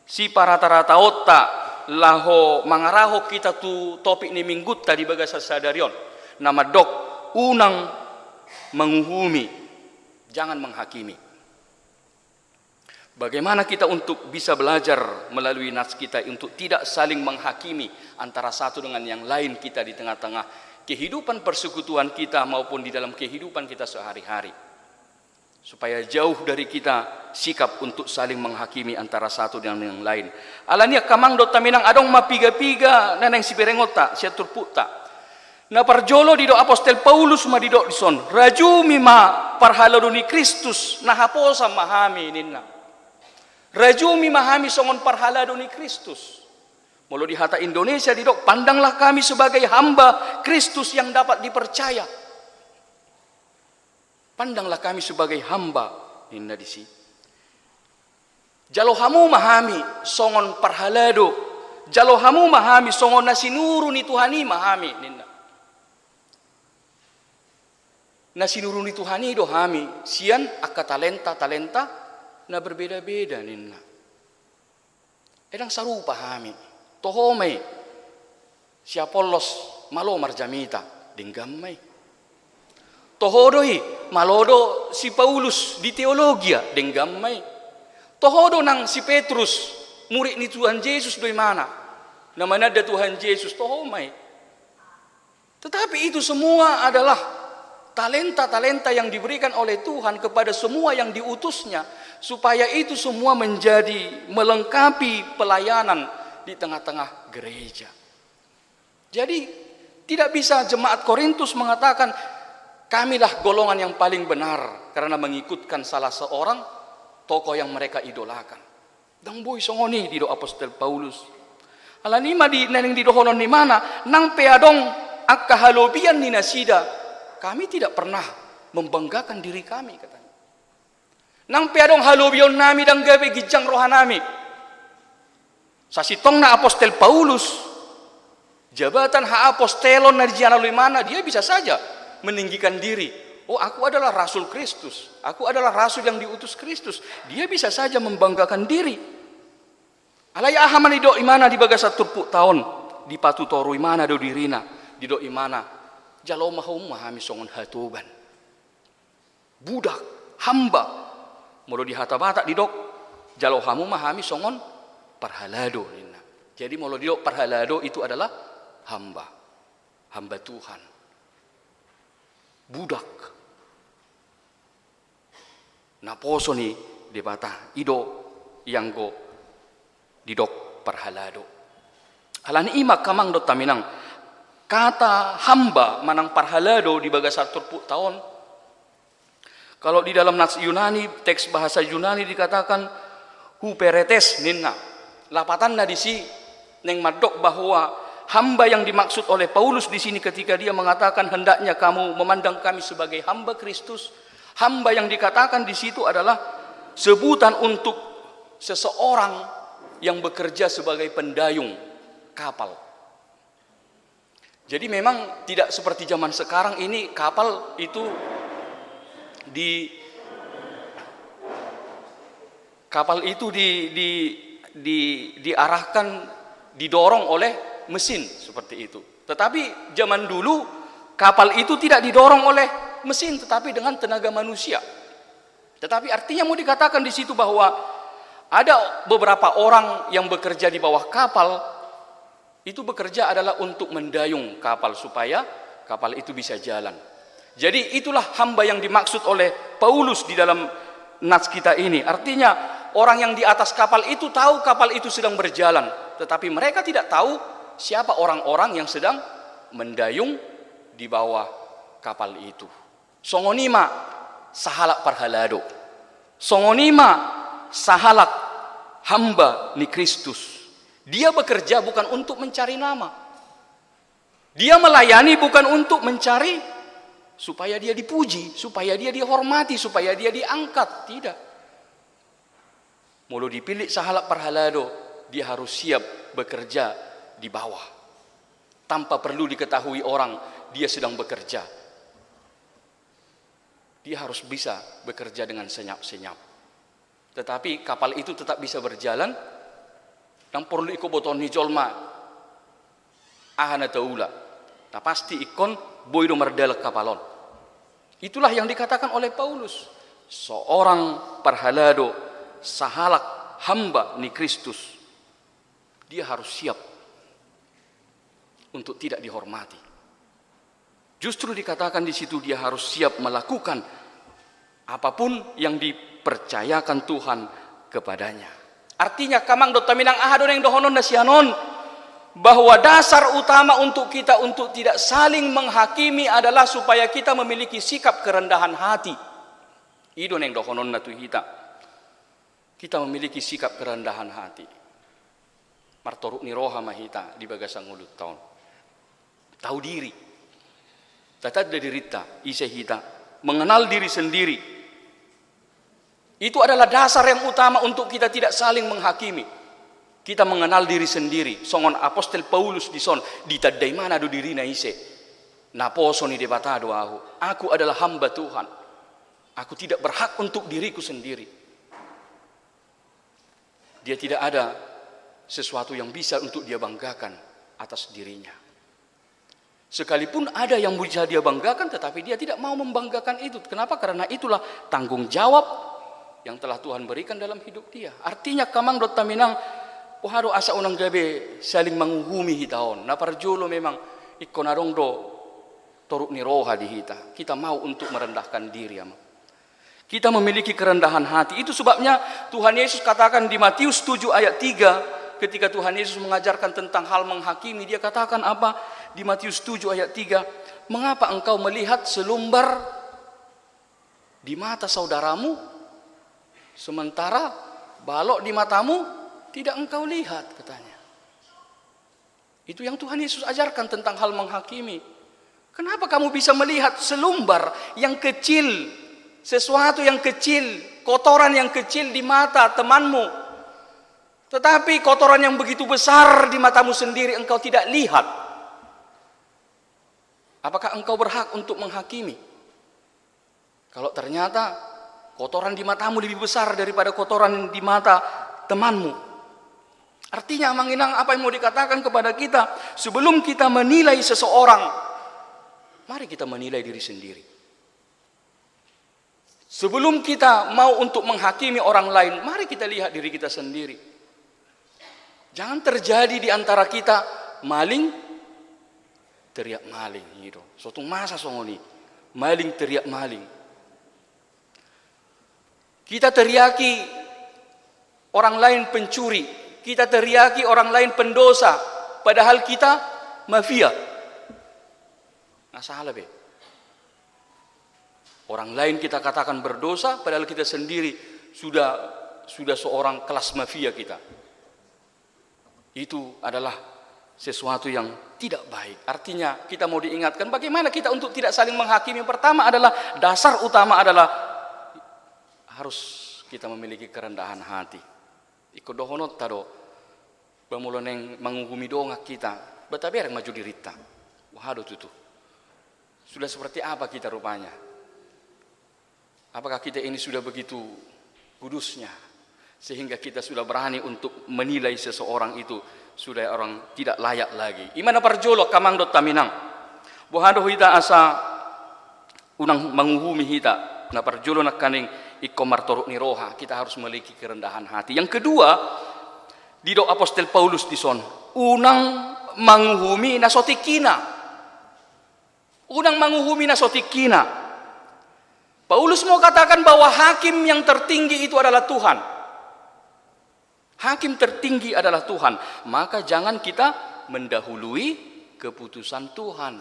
si para tarataota laho mangaraho kita tu topik ni minggut tadi bagas sadarion. Nama dok unang menguhumi, jangan menghakimi. Bagaimana kita untuk bisa belajar melalui nas kita untuk tidak saling menghakimi antara satu dengan yang lain kita di tengah-tengah kehidupan persekutuan kita maupun di dalam kehidupan kita sehari-hari, supaya jauh dari kita sikap untuk saling menghakimi antara satu dengan yang lain. Alania kamang do taminang adong mapiga-piga naneng si berengota sia turputa. Na parjolo di do apostol Paulus ma di do dison raju mima parhaladoni Kristus na haposa mahami ninna. Raju mimahami songon parhaladoni Kristus. Mulu di hata Indonesia didok, pandanglah kami sebagai hamba Kristus yang dapat dipercaya. Pandanglah kami sebagai hamba ninna disi. Jalohamu mahami songon parhalado. Jalohamu mahami songon nasinuru ni Tuhani mahami ninna. Nasinuru ni Tuhani do hami sian akka talenta na berbeda-beda ninna. Edang sarupa hami. Tohome si Apollos malo marjamita denggammai. Tohodoi malodo si Paulus di teologia denggammai. Tohodo nang si Petrus murid ni Tuhan Yesus doi mana? Namanya ada Tuhan Yesus tohomai. Tetapi itu semua adalah talenta-talenta yang diberikan oleh Tuhan kepada semua yang diutusnya, supaya itu semua menjadi melengkapi pelayanan di tengah-tengah gereja. Jadi tidak bisa jemaat Korintus mengatakan kamilah golongan yang paling benar karena mengikutkan salah seorang tokoh yang mereka idolakan. Dang boy songoni di do apostol Paulus. Alanima di neneng di dohonon di mana nang peadong akka halobian ni nasida. Kami tidak pernah membanggakan diri kami katanya. Nang peadong halobion nami dang gabe gijang rohanami. Sasitong na apostol Paulus, jabatan ha apostolon na diyan mana dia bisa saja meninggikan diri. oh aku adalah Rasul Kristus, aku adalah Rasul yang diutus Kristus, dia bisa saja membanggakan diri. Alaya ahaman ido imana di bagas turpuk tahun, di patu toru imana do dirina, di do imana, jalo mahum mahami songon hatuban. Budak, hamba, mulu di hata batak di dok, jalo hamu mahami songon parhalado. Jadi mulu di dok parhalado itu adalah hamba, hamba Tuhan. Budak. Naposo ni debata ido yang go didok parhalado. Alani imak kamang do taminang kata hamba manang parhalado di bagasar turpuk tahun. Kalau di dalam nats Yunani, teks bahasa Yunani dikatakan huperetes ninna. Lapatanna di si neng madok bahwa hamba yang dimaksud oleh Paulus di sini ketika dia mengatakan hendaknya kamu memandang kami sebagai hamba Kristus. Hamba yang dikatakan di situ adalah sebutan untuk seseorang yang bekerja sebagai pendayung kapal. Jadi memang tidak seperti zaman sekarang ini kapal itu diarahkan, didorong oleh mesin seperti itu. Tetapi zaman dulu kapal itu tidak didorong oleh mesin, tetapi dengan tenaga manusia. Tetapi artinya mau dikatakan di situ bahwa ada beberapa orang yang bekerja di bawah kapal, itu bekerja adalah untuk mendayung kapal supaya kapal itu bisa jalan. Jadi itulah hamba yang dimaksud oleh Paulus di dalam nats kita ini. Artinya orang yang di atas kapal itu tahu kapal itu sedang berjalan, tetapi mereka tidak tahu siapa orang-orang yang sedang mendayung di bawah kapal itu. Songonima sahalak parhalado. Songonima sahalak hamba ni Kristus. Dia bekerja bukan untuk mencari nama. Dia melayani bukan untuk mencari supaya dia dipuji, supaya dia dihormati, supaya dia diangkat. Tidak. Mulu dipilih sahalak parhalado, dia harus siap bekerja di bawah. Tanpa perlu diketahui orang, dia sedang bekerja. Dia harus bisa bekerja dengan senyap-senyap. Tetapi kapal itu tetap bisa berjalan, dan perlu ikut boton hijolma ahana taula. Nah pasti ikon boido merdel kapalon. Itulah yang dikatakan oleh Paulus. Seorang parhalado, sahalak hamba ni Kristus, dia harus siap untuk tidak dihormati. Justru dikatakan di situ dia harus siap melakukan apapun yang dipercayakan Tuhan kepadanya. Artinya kamang dotaminang ahadon yang dohonon nasianon, bahwa dasar utama untuk kita untuk tidak saling menghakimi adalah supaya kita memiliki sikap kerendahan hati. Idon yang dohonon na tuhita. Kita memiliki sikap kerendahan hati. Martoruk ni roha mahita di bagasang ulut tahun. Tahu diri. Tatad dari rita ise hita mengenal diri sendiri. Itu adalah dasar yang utama untuk kita tidak saling menghakimi. Kita mengenal diri sendiri. Songon apostel Paulus di son ditadai mana do diri na ise. Naposo ni debatado aku adalah hamba Tuhan. Aku tidak berhak untuk diriku sendiri. Dia tidak ada sesuatu yang bisa untuk dia banggakan atas dirinya. Sekalipun ada yang bisa dia banggakan, tetapi dia tidak mau membanggakan itu. Kenapa? Karena itulah tanggung jawab yang telah Tuhan berikan dalam hidup dia. Artinya kamang dot taminang haro asa unang gabe saling menghumi hitaon. Na parjolo memang ikonarong do toruk ni roha di hita. Kita mau untuk merendahkan diri ama. Kita memiliki kerendahan hati. Itu sebabnya Tuhan Yesus katakan di Matius 7 ayat 3 ketika Tuhan Yesus mengajarkan tentang hal menghakimi, dia katakan apa? Di Matius 7 ayat 3, mengapa engkau melihat selumbar di mata saudaramu sementara balok di matamu tidak engkau lihat, katanya. Itu yang Tuhan Yesus ajarkan tentang hal menghakimi. Kenapa kamu bisa melihat selumbar yang kecil, sesuatu yang kecil, kotoran yang kecil di mata temanmu, tetapi kotoran yang begitu besar di matamu sendiri engkau tidak lihat? Apakah engkau berhak untuk menghakimi? Kalau ternyata kotoran di matamu lebih besar daripada kotoran di mata temanmu. Artinya Manginang, apa yang mau dikatakan kepada kita, sebelum kita menilai seseorang, mari kita menilai diri sendiri. Sebelum kita mau untuk menghakimi orang lain, mari kita lihat diri kita sendiri. Jangan terjadi di antara kita maling teriak maling gitu. Suatu masa songoni, maling teriak maling. Kita teriaki orang lain pencuri, kita teriaki orang lain pendosa, padahal kita mafia. Nggak salah be. Orang lain kita katakan berdosa, padahal kita sendiri sudah seorang kelas mafia kita. Itu adalah sesuatu yang tidak baik. Artinya kita mau diingatkan bagaimana kita untuk tidak saling menghakimi. Yang pertama adalah, dasar utama adalah harus kita memiliki kerendahan hati. Iko dohonot tado bamuloneng menghukumi dongak kita. Betabe yang maju dirita. Waduh tuh. Sudah seperti apa kita rupanya? Apakah kita ini sudah begitu kudusnya sehingga kita sudah berani untuk menilai seseorang itu sudah orang tidak layak lagi? Imana parjolo kamangdot taminang. Bohado hita asa unang menguhumi hita. Na parjolo nak kaning ikomar toruk ni roha. Kita harus memiliki kerendahan hati. Yang kedua, di do Apostel Paulus di son, unang menguhumi nasotikina. Unang menguhumi nasotikina. Paulus mau katakan bahwa hakim yang tertinggi itu adalah Tuhan. Hakim tertinggi adalah Tuhan. Maka jangan kita mendahului keputusan Tuhan.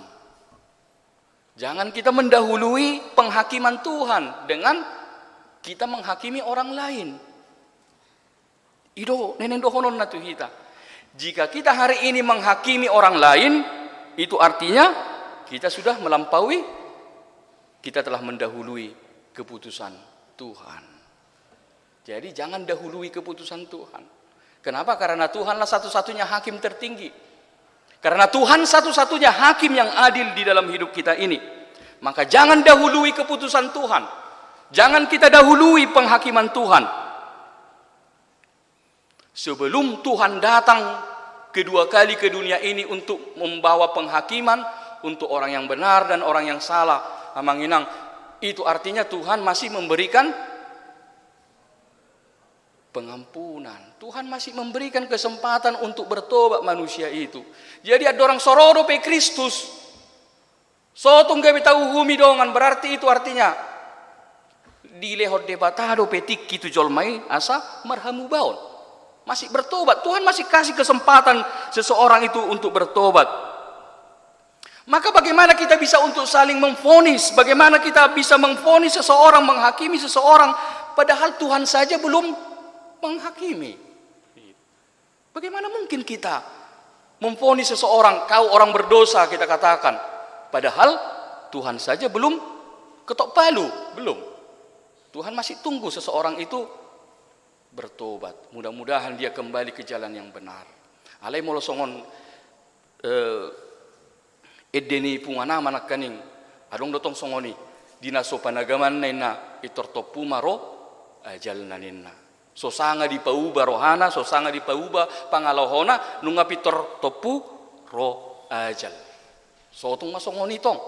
Jangan kita mendahului penghakiman Tuhan dengan kita menghakimi orang lain. Ido neneng dohonon natu kita. Jika kita hari ini menghakimi orang lain, itu artinya kita sudah melampaui, kita telah mendahului keputusan Tuhan. Jadi jangan dahului keputusan Tuhan. Kenapa? Karena Tuhanlah satu-satunya hakim tertinggi. Karena Tuhan satu-satunya hakim yang adil di dalam hidup kita ini. Maka jangan dahului keputusan Tuhan. Jangan kita dahului penghakiman Tuhan. Sebelum Tuhan datang kedua kali ke dunia ini untuk membawa penghakiman untuk orang yang benar dan orang yang salah, Amanginang, itu artinya Tuhan masih memberikan pengampunan. Tuhan masih memberikan kesempatan untuk bertobat manusia itu. Jadi ada orang sorodo pe Kristus. Sotong gawe tahu humi dongan, berarti itu artinya di lehot debatado petik gitu jolmai asa marhamu baon. Masih bertobat. Tuhan masih kasih kesempatan seseorang itu untuk bertobat. Maka bagaimana kita bisa untuk saling memvonis? Bagaimana kita bisa memvonis seseorang, menghakimi seseorang, padahal Tuhan saja belum menghakimi? Bagaimana mungkin kita memvonis seseorang, kau orang berdosa kita katakan, padahal Tuhan saja belum ketok palu, belum. Tuhan masih tunggu seseorang itu bertobat. Mudah-mudahan dia kembali ke jalan yang benar. Alai molosongon edeni pungana manak kaning adong dotong songoni dinaso panagaman naina itortopu maro ajal naninna sosanga di pauba rohana sosanga di pauba pangalohona nunga pitor topu ro ajal sotong masongoni tong.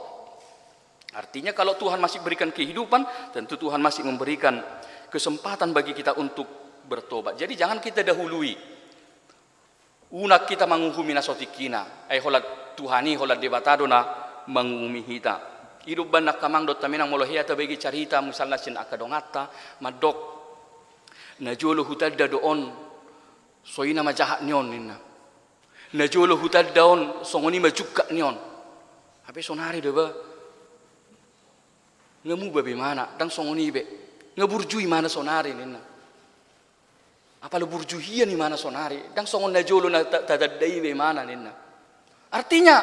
Artinya kalau Tuhan masih berikan kehidupan, tentu Tuhan masih memberikan kesempatan bagi kita untuk bertobat. Jadi jangan kita dahului unak kita menguhumi nasotikina holat Tuhani holat debatado na mangumi hita. Hidup banak kamang dot taminang molohia ta bagi carita misalnya sin akadongata madok na jolo hutadda doon soina majahat nyon ninna. Na jolo hutadda on songoni majukka nyon. Ape sonari deba ngamu babe mana dang songoni be ngaburjui mana sonari ninna. Apa lo burjuhia ni mana sonari dang songon na jolo na tadaddai be mana ninna. Artinya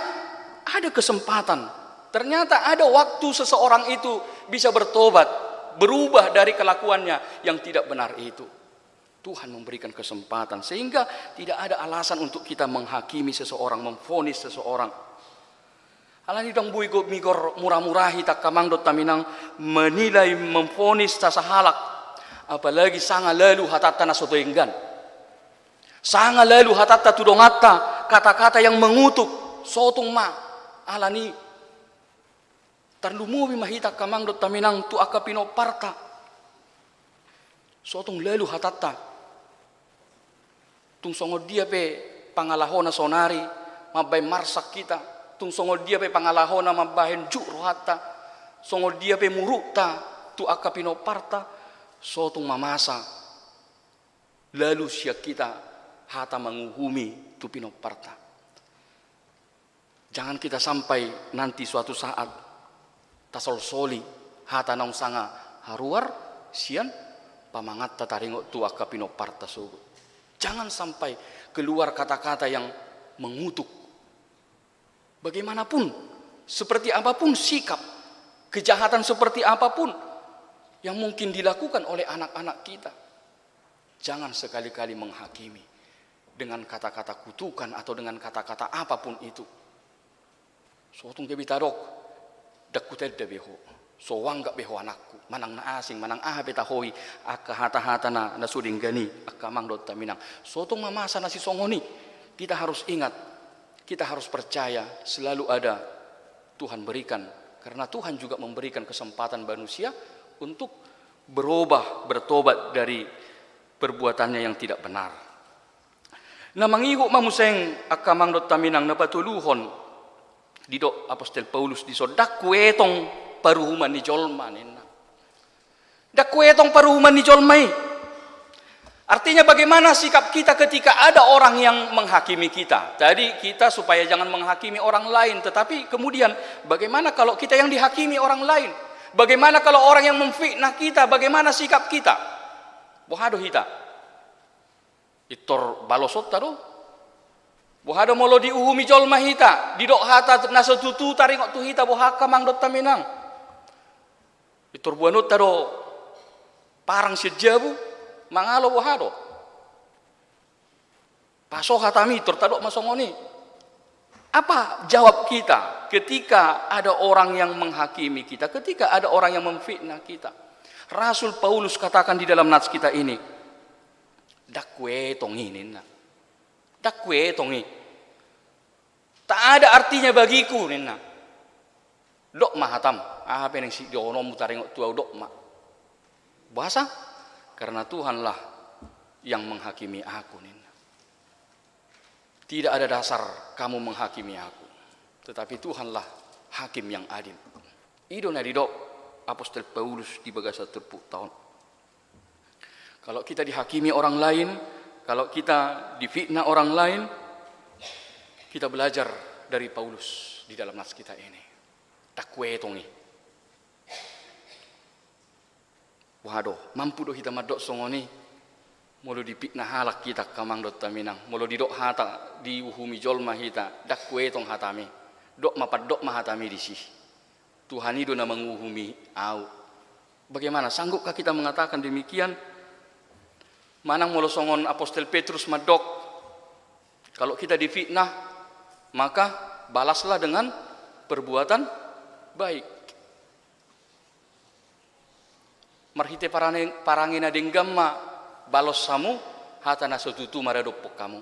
ada kesempatan. Ternyata ada waktu seseorang itu bisa bertobat, berubah dari kelakuannya yang tidak benar itu. Tuhan memberikan kesempatan sehingga tidak ada alasan untuk kita menghakimi seseorang, memvonis seseorang. Alani dong bui go migor murah-murahi tak kamang dot taminang menilai memfonis tasa halak, apalagi sanga lalu hatata na soto enggan, sanga lalu hatata tudongata kata-kata yang mengutuk sotong ma alani tarlumuwi mahita kamang dot taminang tu akapino parta sotong lalu hatata tung songo dia pe pangalahona sonari mabay marsak kita. Tung songol dia pe pangalahona mabahen juro hatta songol dia pe murukta tu akapino parta sotong mamasa lalu siya kita hata menguhumi tu pino parta. Jangan kita sampai nanti suatu saat tasol soli hata naung sanga haruar sian pamangat tataringo tu akapino parta sugut. Jangan sampai keluar kata-kata yang mengutuk. Bagaimanapun, seperti apapun sikap, kejahatan seperti apapun yang mungkin dilakukan oleh anak-anak kita. Jangan sekali-kali menghakimi dengan kata-kata kutukan atau dengan kata-kata apapun itu. Suatung kebitarok, dakutel de beho, so wanggap beho anakku, manang na asing, manang beta hoi, akka hata-hata na suding gani, akka mang dot taminang. Suatung mamasa na si songoni, kita harus ingat. Kita harus percaya selalu ada Tuhan berikan. Karena Tuhan juga memberikan kesempatan manusia untuk berubah, bertobat dari perbuatannya yang tidak benar. Na mangigo mamuseng akamang dot taminang na patuluhon didok Apostol Paulus di dakwetong paruhuman ni jolma nena. Dakwetong paruhuman ni jolmai. Artinya bagaimana sikap kita ketika ada orang yang menghakimi kita. Tadi kita supaya jangan menghakimi orang lain. Tetapi kemudian bagaimana kalau kita yang dihakimi orang lain? Bagaimana kalau orang yang memfitnah kita? Bagaimana sikap kita? Bohado hita. Itor balosot taro. Bohado molo diuhumi jolma hita. Didok hata nasa tutu taringok tu hita bohaka mangdot taminang. Itor buanut taro parang sejabu. Mangalo bohado. Paso hatami tertadok masongoni. Apa jawab kita ketika ada orang yang menghakimi kita, ketika ada orang yang memfitnah kita? Rasul Paulus katakan di dalam nats kita ini, dakwe tongi nina. Dakwe tongi. Tak ada artinya bagiku nina. Dok mahatam. Apa yang si dono mutaring tua dok ma. Bahasa karena Tuhanlah yang menghakimi aku. Tidak ada dasar kamu menghakimi aku. Tetapi Tuhanlah hakim yang adil. Ido na didok Apostol Paulus di bagasa terpuk tahun. Kalau kita dihakimi orang lain, kalau kita difitnah orang lain, kita belajar dari Paulus di dalam nas kita ini. Takwe tongi. Waduh, mampu doh kita madok songoni, mulu dipitnah halak kita kamang dot taminang, mulu didok hata diuhumi jolma hita, dakwe tong hatami, dok mahatami di sih. Tuhan itu na menguhumi au. Bagaimana sanggupkah kita mengatakan demikian? Manang mulu songon Apostol Petrus madok, kalau kita difitnah, maka balaslah dengan perbuatan baik. Marhite parangina denggamma balos samu hatana sotutu maradopok kamu.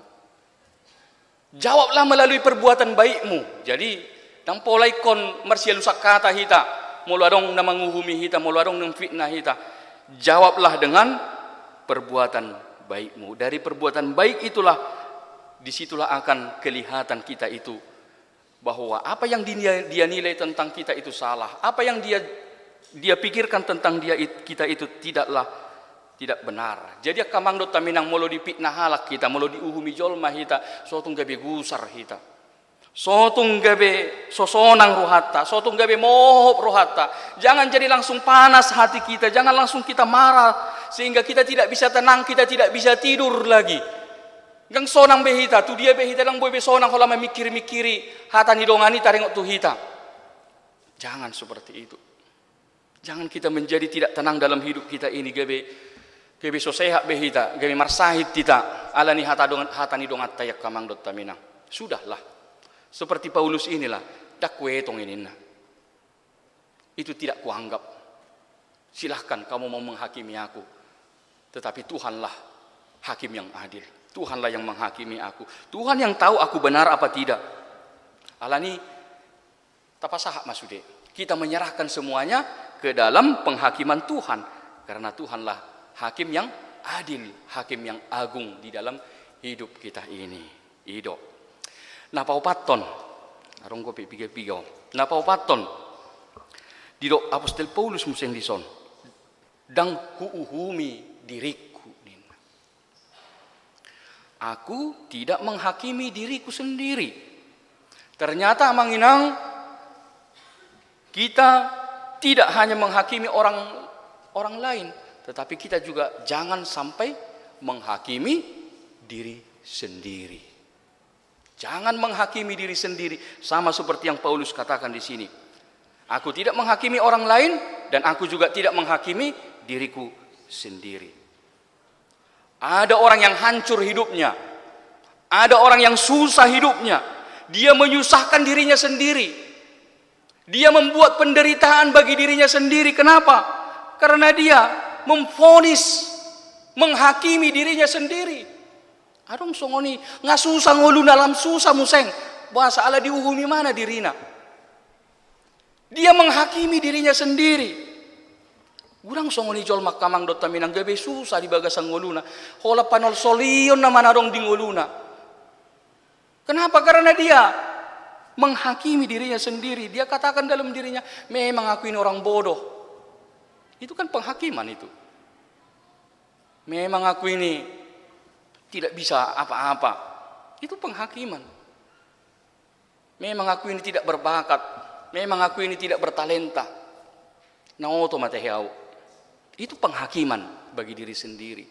Jawablah melalui perbuatan baikmu. Jadi nang polai kon marsialusak kata hita, mulu adong na manguhumi hita, mulu adong nang fitnah hita. Jawablah dengan perbuatan baikmu. Dari perbuatan baik itulah, disitulah akan kelihatan kita itu bahwa apa yang dia nilai tentang kita itu salah, apa yang dia pikirkan tentang kita itu tidak benar. Jadi kamang dot taminang molo dipitnah halak kita, molo diuhumi jolma hita, sotung gabe gusar hita. Sotung gabe sosonang rohata, sotung gabe mohop rohata. Jangan jadi langsung panas hati kita, jangan langsung kita marah sehingga kita tidak bisa tenang, kita tidak bisa tidur lagi. Gang sonang behita, tu dia behita lang boy be sonang kalau mikiri hata ni dongani taringok tu hita. Jangan seperti itu. Jangan kita menjadi tidak tenang dalam hidup kita ini. Gabe sosehat behita, gabe marsahit kita. Ala ni hata ni dongat tayak kamang dot taminang. Sudahlah. Seperti Paulus inilah dak kuetong ini nah. Itu tidak kuanggap. Silahkan kamu mau menghakimi aku. Tetapi Tuhanlah hakim yang adil. Tuhanlah yang menghakimi aku. Tuhan yang tahu aku benar apa tidak. Alani tapasah masude. Kita menyerahkan semuanya ke dalam penghakiman Tuhan. Karena Tuhanlah hakim yang adil, hakim yang agung di dalam hidup kita ini. Ido. Napau paton. Arong ko piga-piga. Napau paton. Dido Apostol Paulus museng dison. Dang kuuhumi diriku. Aku tidak menghakimi diriku sendiri. Ternyata manginang kita tidak hanya menghakimi orang lain, tetapi kita juga jangan sampai menghakimi diri sendiri. Jangan menghakimi diri sendiri, sama seperti yang Paulus katakan di sini. Aku tidak menghakimi orang lain dan aku juga tidak menghakimi diriku sendiri. Ada orang yang hancur hidupnya. Ada orang yang susah hidupnya. Dia menyusahkan dirinya sendiri. Dia membuat penderitaan bagi dirinya sendiri. Kenapa? Karena dia memvonis, menghakimi dirinya sendiri. Adong songoni ngasusah ngulu dalam susah museng. Bahasa Allah diuhumi mana dirina. Dia menghakimi dirinya sendiri. Gurang songoni jol makamang dot taminang gabe susah di bagasang ngoluna. Hola panol solion naman adong di ngoluna. Kenapa? Karena dia menghakimi dirinya sendiri. Dia katakan dalam dirinya, memang aku ini orang bodoh. Itu kan penghakiman itu. Memang aku ini tidak bisa apa-apa. Itu penghakiman. Memang aku ini tidak berbakat. Memang aku ini tidak bertalenta. Naoto mateheau. Itu penghakiman bagi diri sendiri.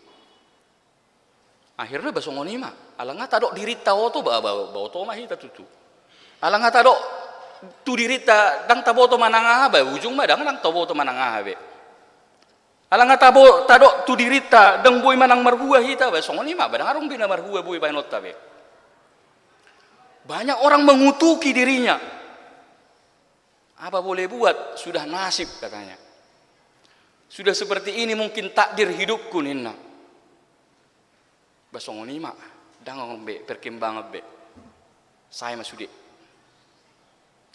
Akhirnya basongoni mah, alanga tadok dirita oto bawa to mah hita tutu. Alanga tadok tu dirita dang taboto manangah ba ujung mah dang taboto manangah be. Alanga tadok tu dirita dang boy manang marhua hita ba songoni mah badang arung bina marhua boy bainot tabe. Banyak orang mengutuki dirinya. Apa boleh buat? Sudah nasib katanya. Sudah seperti ini mungkin takdir hidupku nina. Basongoni mak, dangang be perkembangan be. Saya masudi.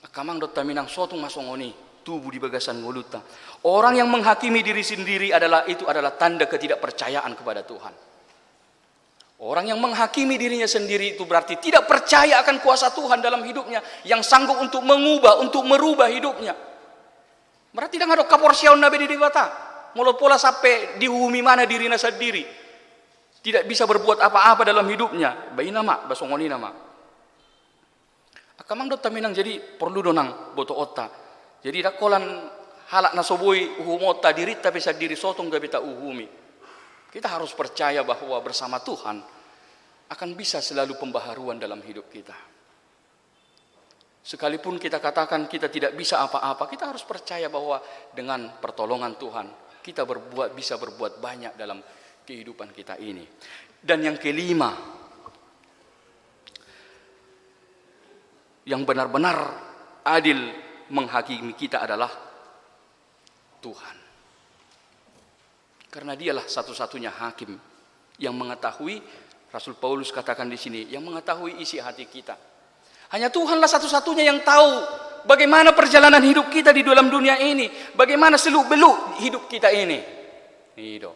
Akamang dot taminang sotung masongoni tubuh di bagasan ngoluta. Orang yang menghakimi diri sendiri adalah tanda ketidakpercayaan kepada Tuhan. Orang yang menghakimi dirinya sendiri itu berarti tidak percaya akan kuasa Tuhan dalam hidupnya yang sanggup untuk mengubah, untuk merubah hidupnya. Berarti tidak ada kaporsiaun nabi di dewata. Mulut pola sampai dihumi mana dirinya sendiri. Tidak bisa berbuat apa-apa dalam hidupnya. Bayi nama, basongoni nama. Akamang dot taminang jadi perlu donang boto otta. Jadi dakolan halak nasoboi uhumota diri tapi sadiri sotong gabita uhumi. Kita harus percaya bahwa bersama Tuhan akan bisa selalu pembaharuan dalam hidup kita. Sekalipun kita katakan kita tidak bisa apa-apa, kita harus percaya bahwa dengan pertolongan Tuhan kita bisa berbuat banyak dalam kehidupan kita ini. Dan yang kelima, yang benar-benar adil menghakimi kita adalah Tuhan. Karena dialah satu-satunya hakim yang mengetahui, Rasul Paulus katakan di sini, yang mengetahui isi hati kita. Hanya Tuhanlah satu-satunya yang tahu bagaimana perjalanan hidup kita di dalam dunia ini, bagaimana seluk-beluk hidup kita ini. Itu.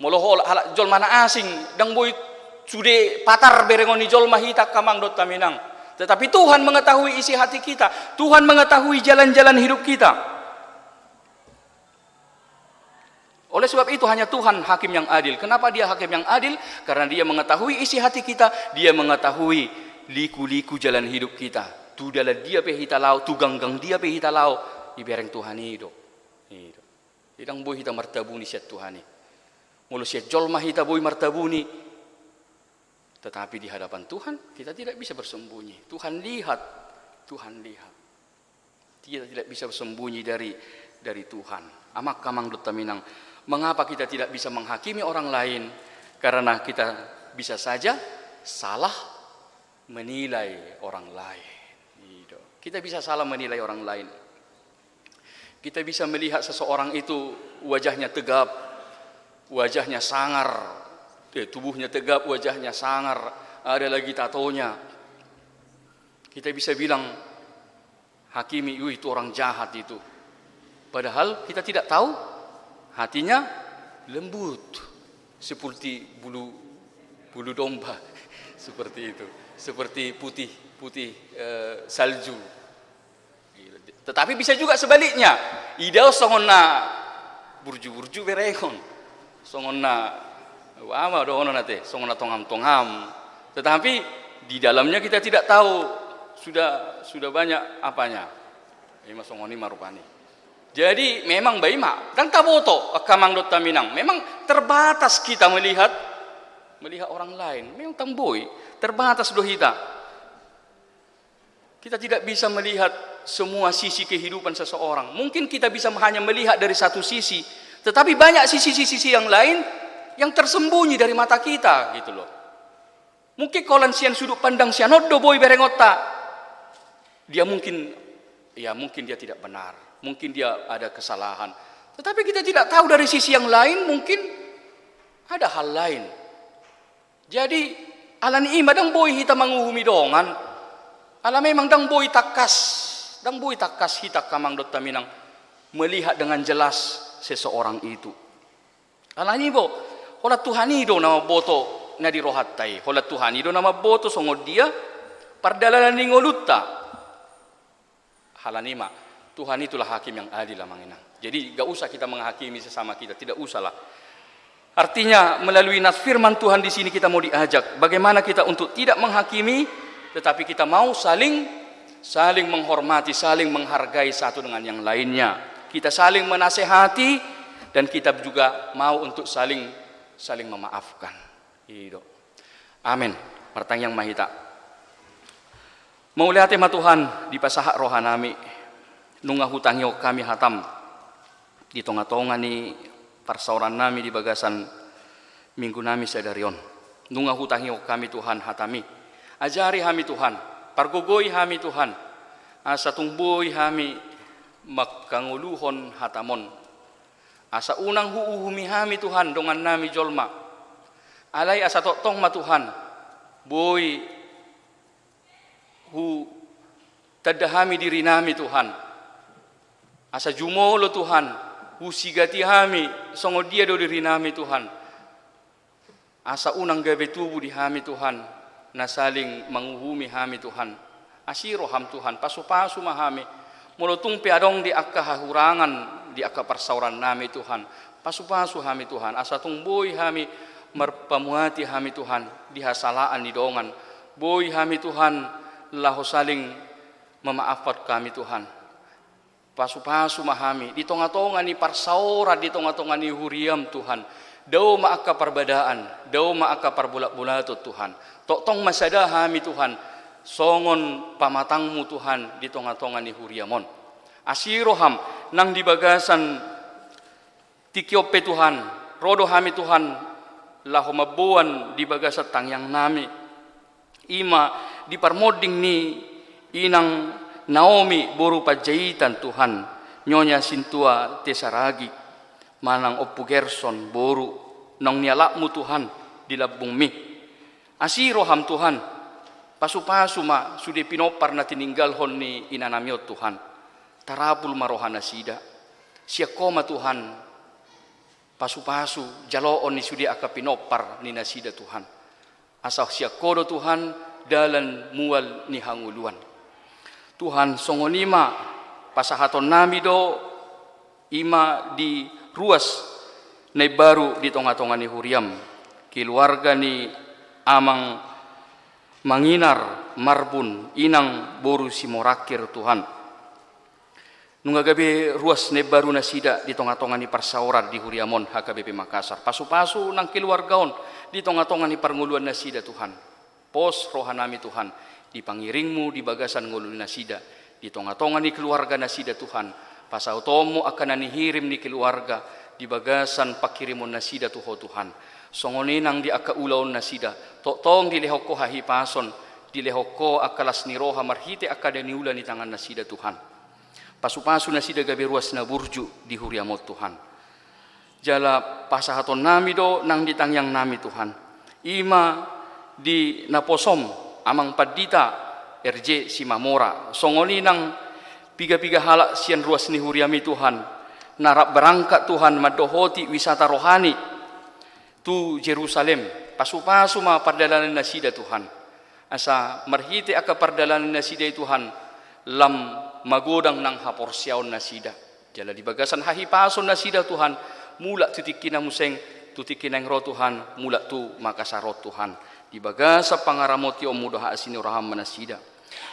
Molohol halak jol mana asing dang boy sude patar berengoni jol mahita kamang dot taminang. Tetapi Tuhan mengetahui isi hati kita. Tuhan mengetahui jalan-jalan hidup kita. Oleh sebab itu hanya Tuhan hakim yang adil. Kenapa dia hakim yang adil? Karena dia mengetahui isi hati kita. Dia mengetahui liku-liku jalan hidup kita. Tu dalam dia pehita lau, tu ganggang dia pehita lau. Ibereng Tuhan itu. Idang boy hita martabuni siat Tuhan. Mulu siat jol mahita boy martabuni. Tetapi di hadapan Tuhan kita tidak bisa bersembunyi. Tuhan lihat. Kita tidak bisa bersembunyi dari Tuhan. Amak kamang dot taminang. Mengapa kita tidak bisa menghakimi orang lain? Karena kita bisa saja salah menilai orang lain. Kita bisa salah menilai orang lain. Kita bisa melihat seseorang itu wajahnya tegap, wajahnya sangar, tubuhnya tegap, wajahnya sangar, ada lagi tatonya. Kita bisa bilang, hakimi, itu orang jahat itu. Padahal kita tidak tahu hatinya lembut seperti bulu domba, seperti itu, seperti putih salju. Tetapi bisa juga sebaliknya, idao songonna burju berekon, songonna wama dono nate, songonna tongam. Tetapi di dalamnya kita tidak tahu sudah banyak apanya. Ima songoni marupani. Jadi memang baima dan taboto akamang dot taminang. Memang terbatas kita melihat orang lain. Memang tamboi terbatas dohita. Kita tidak bisa melihat semua sisi kehidupan seseorang. Mungkin kita bisa hanya melihat dari satu sisi, tetapi banyak sisi-sisi yang lain yang tersembunyi dari mata kita, gitu loh. Mungkin kalau sian sudut pandang sianot do boy berengota, dia mungkin dia tidak benar. Mungkin dia ada kesalahan. Tetapi kita tidak tahu dari sisi yang lain, mungkin ada hal lain. Jadi, alan ima dang boy hita manguhumi dongan. Ala memang dang boy takas hita kamang dot taminang melihat dengan jelas seseorang itu. Alan ibo, hola Tuhan ido nama boto na di rohattai. Hola Tuhan ido nama boto songod dia pardalanan ningolutta. Halanima. Tuhan itulah hakim yang adil lamang inang. Jadi gak usah kita menghakimi sesama kita, tidak usahlah. Artinya melalui nas firman Tuhan di sini kita mau diajak bagaimana kita untuk tidak menghakimi, tetapi kita mau saling menghormati, saling menghargai satu dengan yang lainnya. Kita saling menasehati dan kita juga mau untuk saling memaafkan. Itu. Amin. Martang yang mahita. Mau lihat tema Tuhan di pasahak rohanami. Nunga hutangyo kami hatam di tonga-tonga ni parsauran nami di bagasan minggu nami sadarion. Nunga hutangyo kami Tuhan hatami. Ajari kami Tuhan, pargogoi kami Tuhan. Asa tungboy kami makanguluhon hatamon. Asa unang huuhumi kami Tuhan dongan nami jolma. Alay asa totong ma Tuhan. Boy hu tadahami diri nami Tuhan. Asa jumolo Tuhan, husigati hami, songo dia do diri nami Tuhan. Asa unang gabe tubuh di hami Tuhan, na saling menguhumi hami Tuhan. Asiro ham Tuhan, pasu-pasu mahami, mulutung piadong di akka hahurangan, di akka persauran nami Tuhan. Pasu-pasu hami Tuhan, asa tungboy hami, merpamuati hami Tuhan, di hasalaan di dongan. Boy hami Tuhan, lahu saling memaafat kami Tuhan. Pasu-pasu mahami di tonga-tonga ni parsaura di tonga-tonga ni huriam Tuhan dau maaka perbedaan dau maaka perbulat-bulatut Tuhan tong masada hami Tuhan songon pamatangmu Tuhan di tonga-tonga ni huriamon asiroham nang di bagasan tikiope Tuhan rodo hami Tuhan lahomabuan di bagasan tangyang nami ima di parmoding ni inang Naomi boru pajahitan Tuhan nyonya Sintua Tesaragi manang Oppu Gerson boru nong nialakmu Tuhan di labung mi asiroham Tuhan pasu-pasu ma sudah pinopar na tininggal hon ni inanamiot Tuhan tarapul marohana sida siakoma Tuhan pasu-pasu jaloon ni sudah aka pinopar ni nasida Tuhan asah siakodo Tuhan dalan mual ni hanguluan Tuhan songonima pasahaton nami do ima di ruas na baru di tonga-tonga ni huriam keluarga ni amang manginar marbun inang boru simorakir Tuhan nunga gabe ruas na baru na sida di tonga-tonga ni parsaurat di huriamon HKBP Makassar pasu-pasu nang keluargaon di tonga-tonga ni parnguluan na sida Tuhan pos rohanami Tuhan di pangiringmu di bagasan ngulun nasida di tonga-tonga ni keluarga nasida Tuhan pasau tomo akan nanihirim ni keluarga di bagasan pakirimon nasida Tuhan songoninang di aka ulaon nasida tong di lehoko hahi pason dilehoko akalas ni roha marhite akadaniula ni tangan nasida Tuhan. Pasu-pasu nasida gabe ruas na burju di huriamot Tuhan. Jala pasahaton nami do nang ditangyang nami Tuhan. Ima di naposom amang padita RJ Simamora. Songoni nang piga-piga halak sian ruas ni huriami Tuhan. Narap berangkat Tuhan madohoti wisata rohani tu Jerusalem. Pasu-pasu ma pardalanan nasida Tuhan. Asa marhite aka pardalanan nasida Tuhan lam magodang nang haporsiaon nasida. Jala di bagasan hahipason nasida Tuhan mula tutikina museng tutikina roh Tuhan mula tu makasarot Tuhan. Di bagasa pangaramot yo mudah asini raham nasida.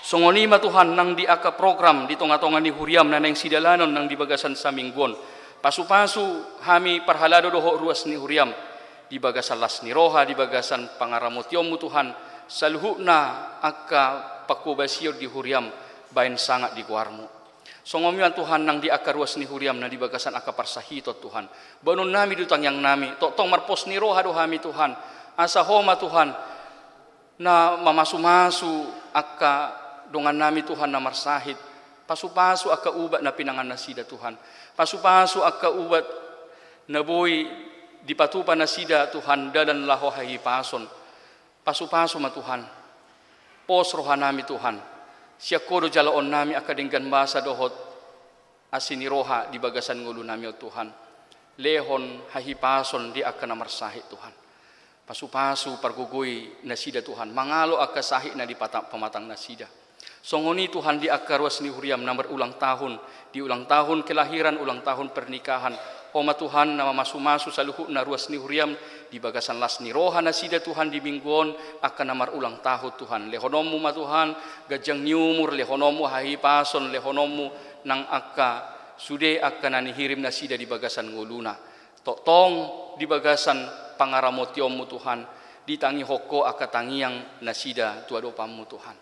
Songoni ma Tuhan nang di aka program di tonga-tonga ni huriam na nang sidalanon nang di bagasan sa mingguon. Pasu-pasu hami parhalado doho ruas ni huriam di bagasan las ni roha di bagasan pangaramot yo mu Tuhan. Saluhuna aka pakubasir di huriam bain sangat di kuarmu. Songomian Tuhan nang di aka ruas ni huriam na di bagasan aka parsahitot Tuhan. Banon nami dutang yang nami. Totong marpos ni roha dohami Tuhan. Asa homa Tuhan na mamasu-masu aka dongan nami Tuhan na marsahit. Pasu-pasu aka ubat na pinangan nasida Tuhan. Pasu-pasu aka ubat na boy dipatupa nasida Tuhan dadan laho hahipason. Pasu-pasu ma Tuhan. Pos roha nami Tuhan. Siya kodo jalaon nami akadinggan basa dohot asini roha di bagasan ngulu nami o Tuhan. Lehon hahipason di aka namarsahit Tuhan. Pasu-pasu pargugui nasida Tuhan. Mangalo aka sahit na di pamatang nasida. Songoni Tuhan di aka ruas ni huriam na berulang tahun. Di ulang tahun kelahiran, ulang tahun pernikahan. Oma Tuhan nama masu-masu saluhu na ruas ni huriam di bagasan las ni roha nasida Tuhan di mingguon akan namar ulang tahun Tuhan. Lehonomu ma Tuhan gajang niumur lehonomu hahipason lehonomu nang aka sude akan nanihirim nasida di bagasan nguluna. Totong di bagasan pangaramotiomu Tuhan ditangi hoko aka tangiang nasida tuadopamu Tuhan.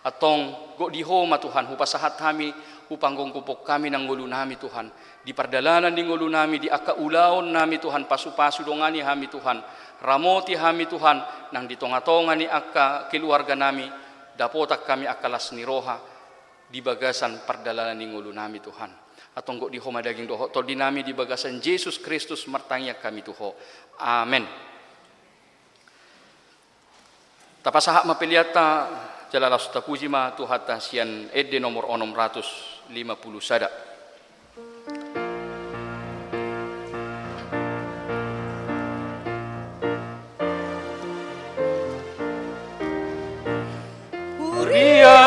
Atong go diho ma Tuhan hupasahat kami upanggung kupok kami nang ngulu nami Tuhan. Di pardalanan di ngulu nami di aka ulaon nami Tuhan pasu-pasu dongani hami Tuhan. Ramoti hami Tuhan nang di tonga-tonga ni aka keluarga nami dapotak kami akalas ni roha di bagasan pardalanan di ngulu nami Tuhan. Atong go diho madaging doho tol di nami di bagasan Yesus Kristus martangyak kami tuho. Amen. Tapasahak mapiliata jalala sutapujima tuhata sian ede nomor 650 sada.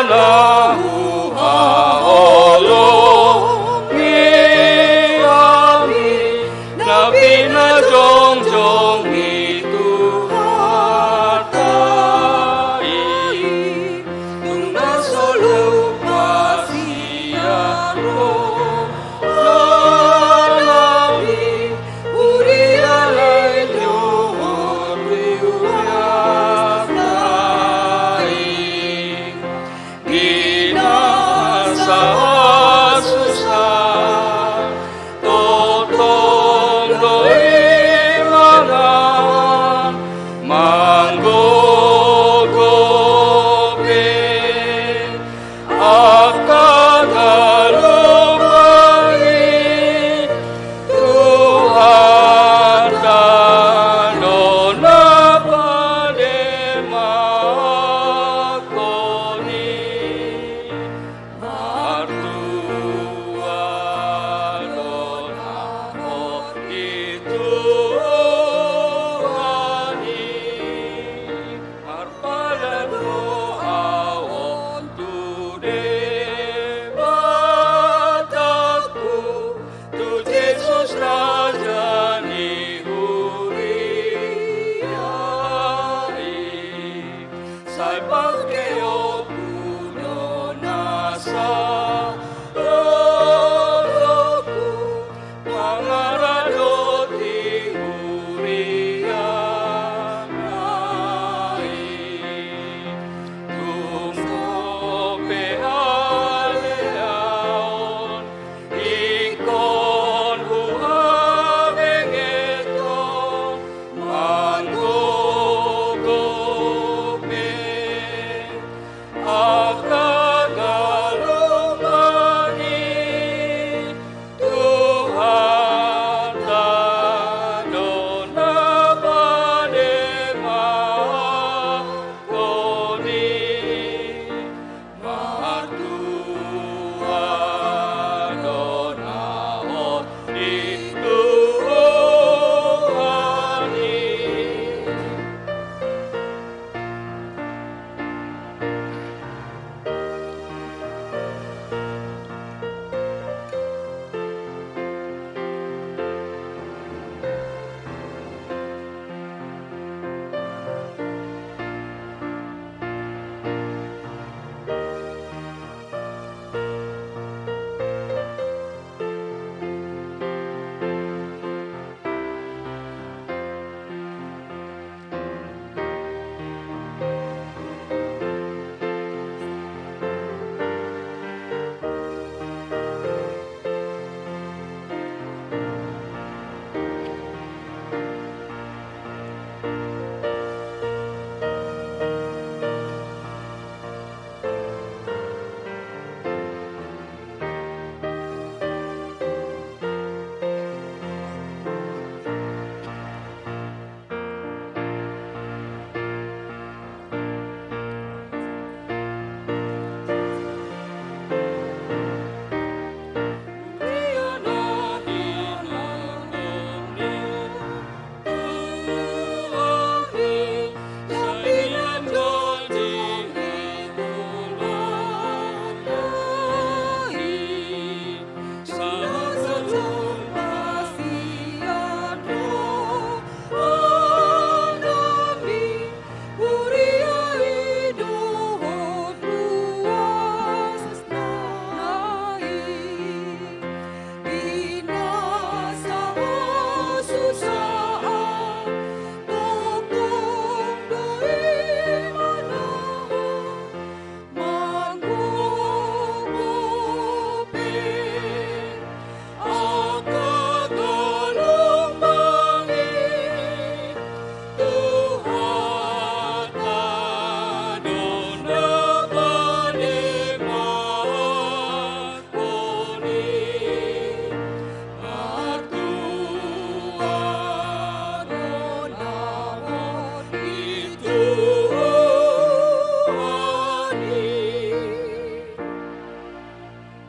Urialahu haolo ngiami nabi na jong-jong itu hatai nung nasolo pasiaro lalabi urialay lyohon riuyatai Gina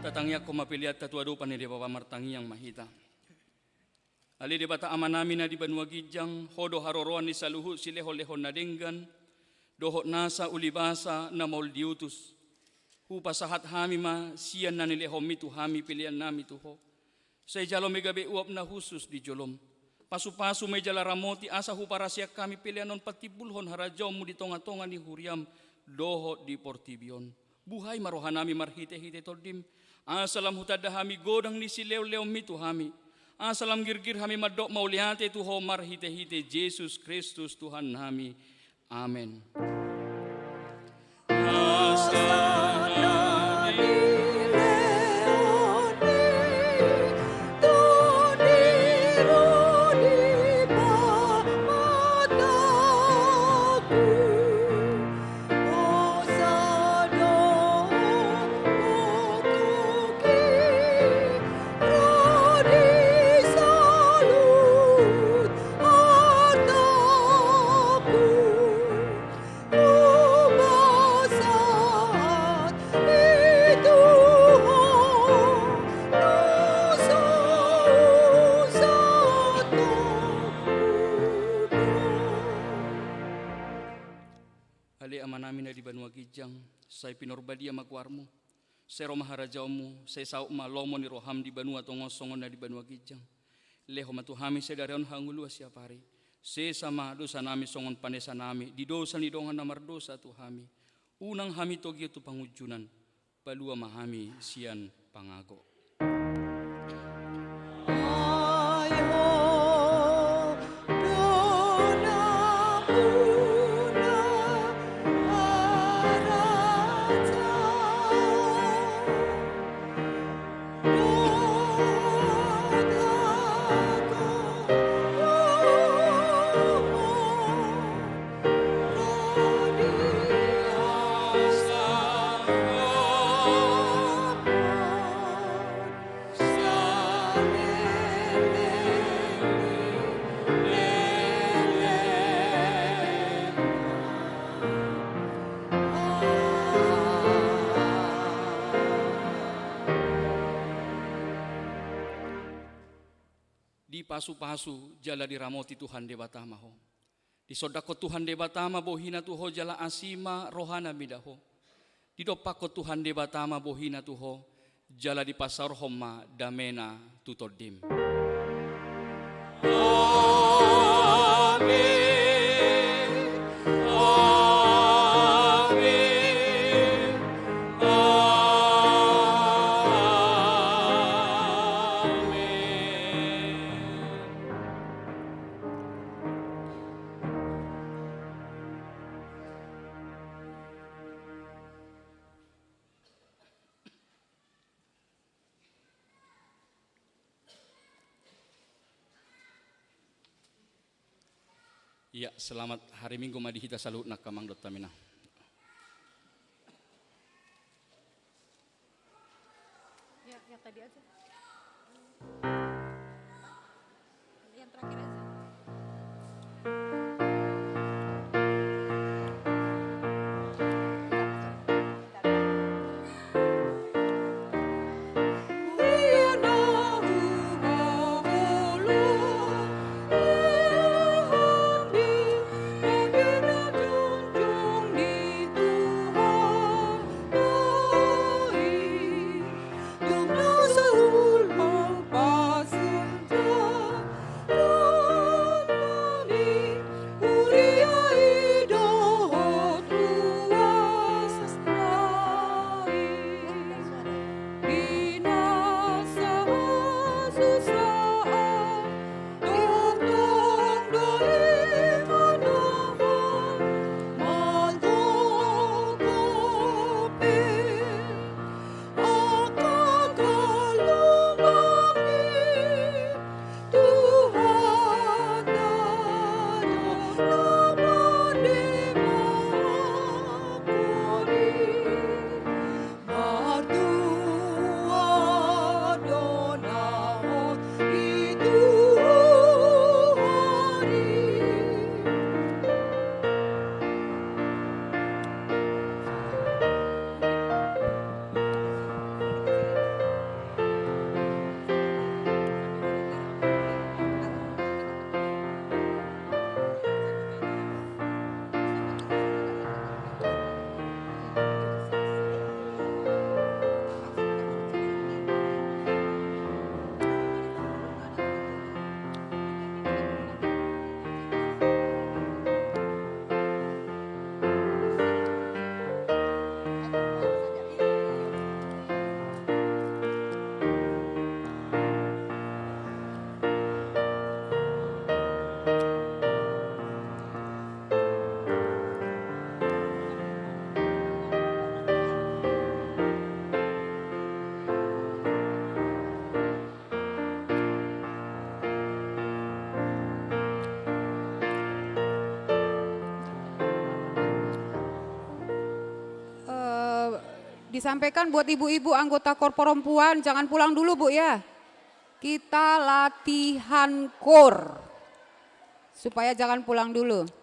Tatangnya ko mapiliat tatuado pa ni di bapa martangi yang mahita. Ali di bata amanami na di Banua Gijang, hodo haroroan ni saluhu sileho-lehon na denggan, doho nasa ulibasa na maul diutus. Hupa sahat hami ma siyan na nilehom itu hami pilihan nami tuho. Say jalo megabe uap na husus di jolom. Pasu-pasu may jala ramoti asa huparasya kami pilihan non patibulhon harajaw mu di tonga-tonga ni huriam doho di portibion. Buhay marohanami marhite-hite toldim. Asalam hutada hami godang ni silew-lew mitu hami. Asalam girgir hami madok maulihate tuho marhite-hite Jesus Kristus Tuhan hami. Amen. Amanami na di Banua Gijang, say pinorbadia magwarmo, sero maharajawmu, say sao malomo ni roham di Banua tongosongon na di Banua Gijang. Leho matuhami say darion hangulu siapari, say sama dosa nami songon panesa nami, di dosa ni dongan na mardosa tuhami. Unang hami togi tu pangujunan, palua mahami sian pangago. Sa pasu-pasu jala diramoti Tuhan debatama ho. Di sodako Tuhan debatama bohina tuho jala asima rohana midaho. Di dopako Tuhan debatama bohina tuho jala di pasar homa damena tutodim. Ya, selamat hari Minggu madihita salut nak kamang dot tamina. Ya, yang tadi aja. Yang terakhir aja. Disampaikan buat ibu-ibu anggota KOR perempuan, jangan pulang dulu Bu ya. Kita latihan KOR supaya jangan pulang dulu.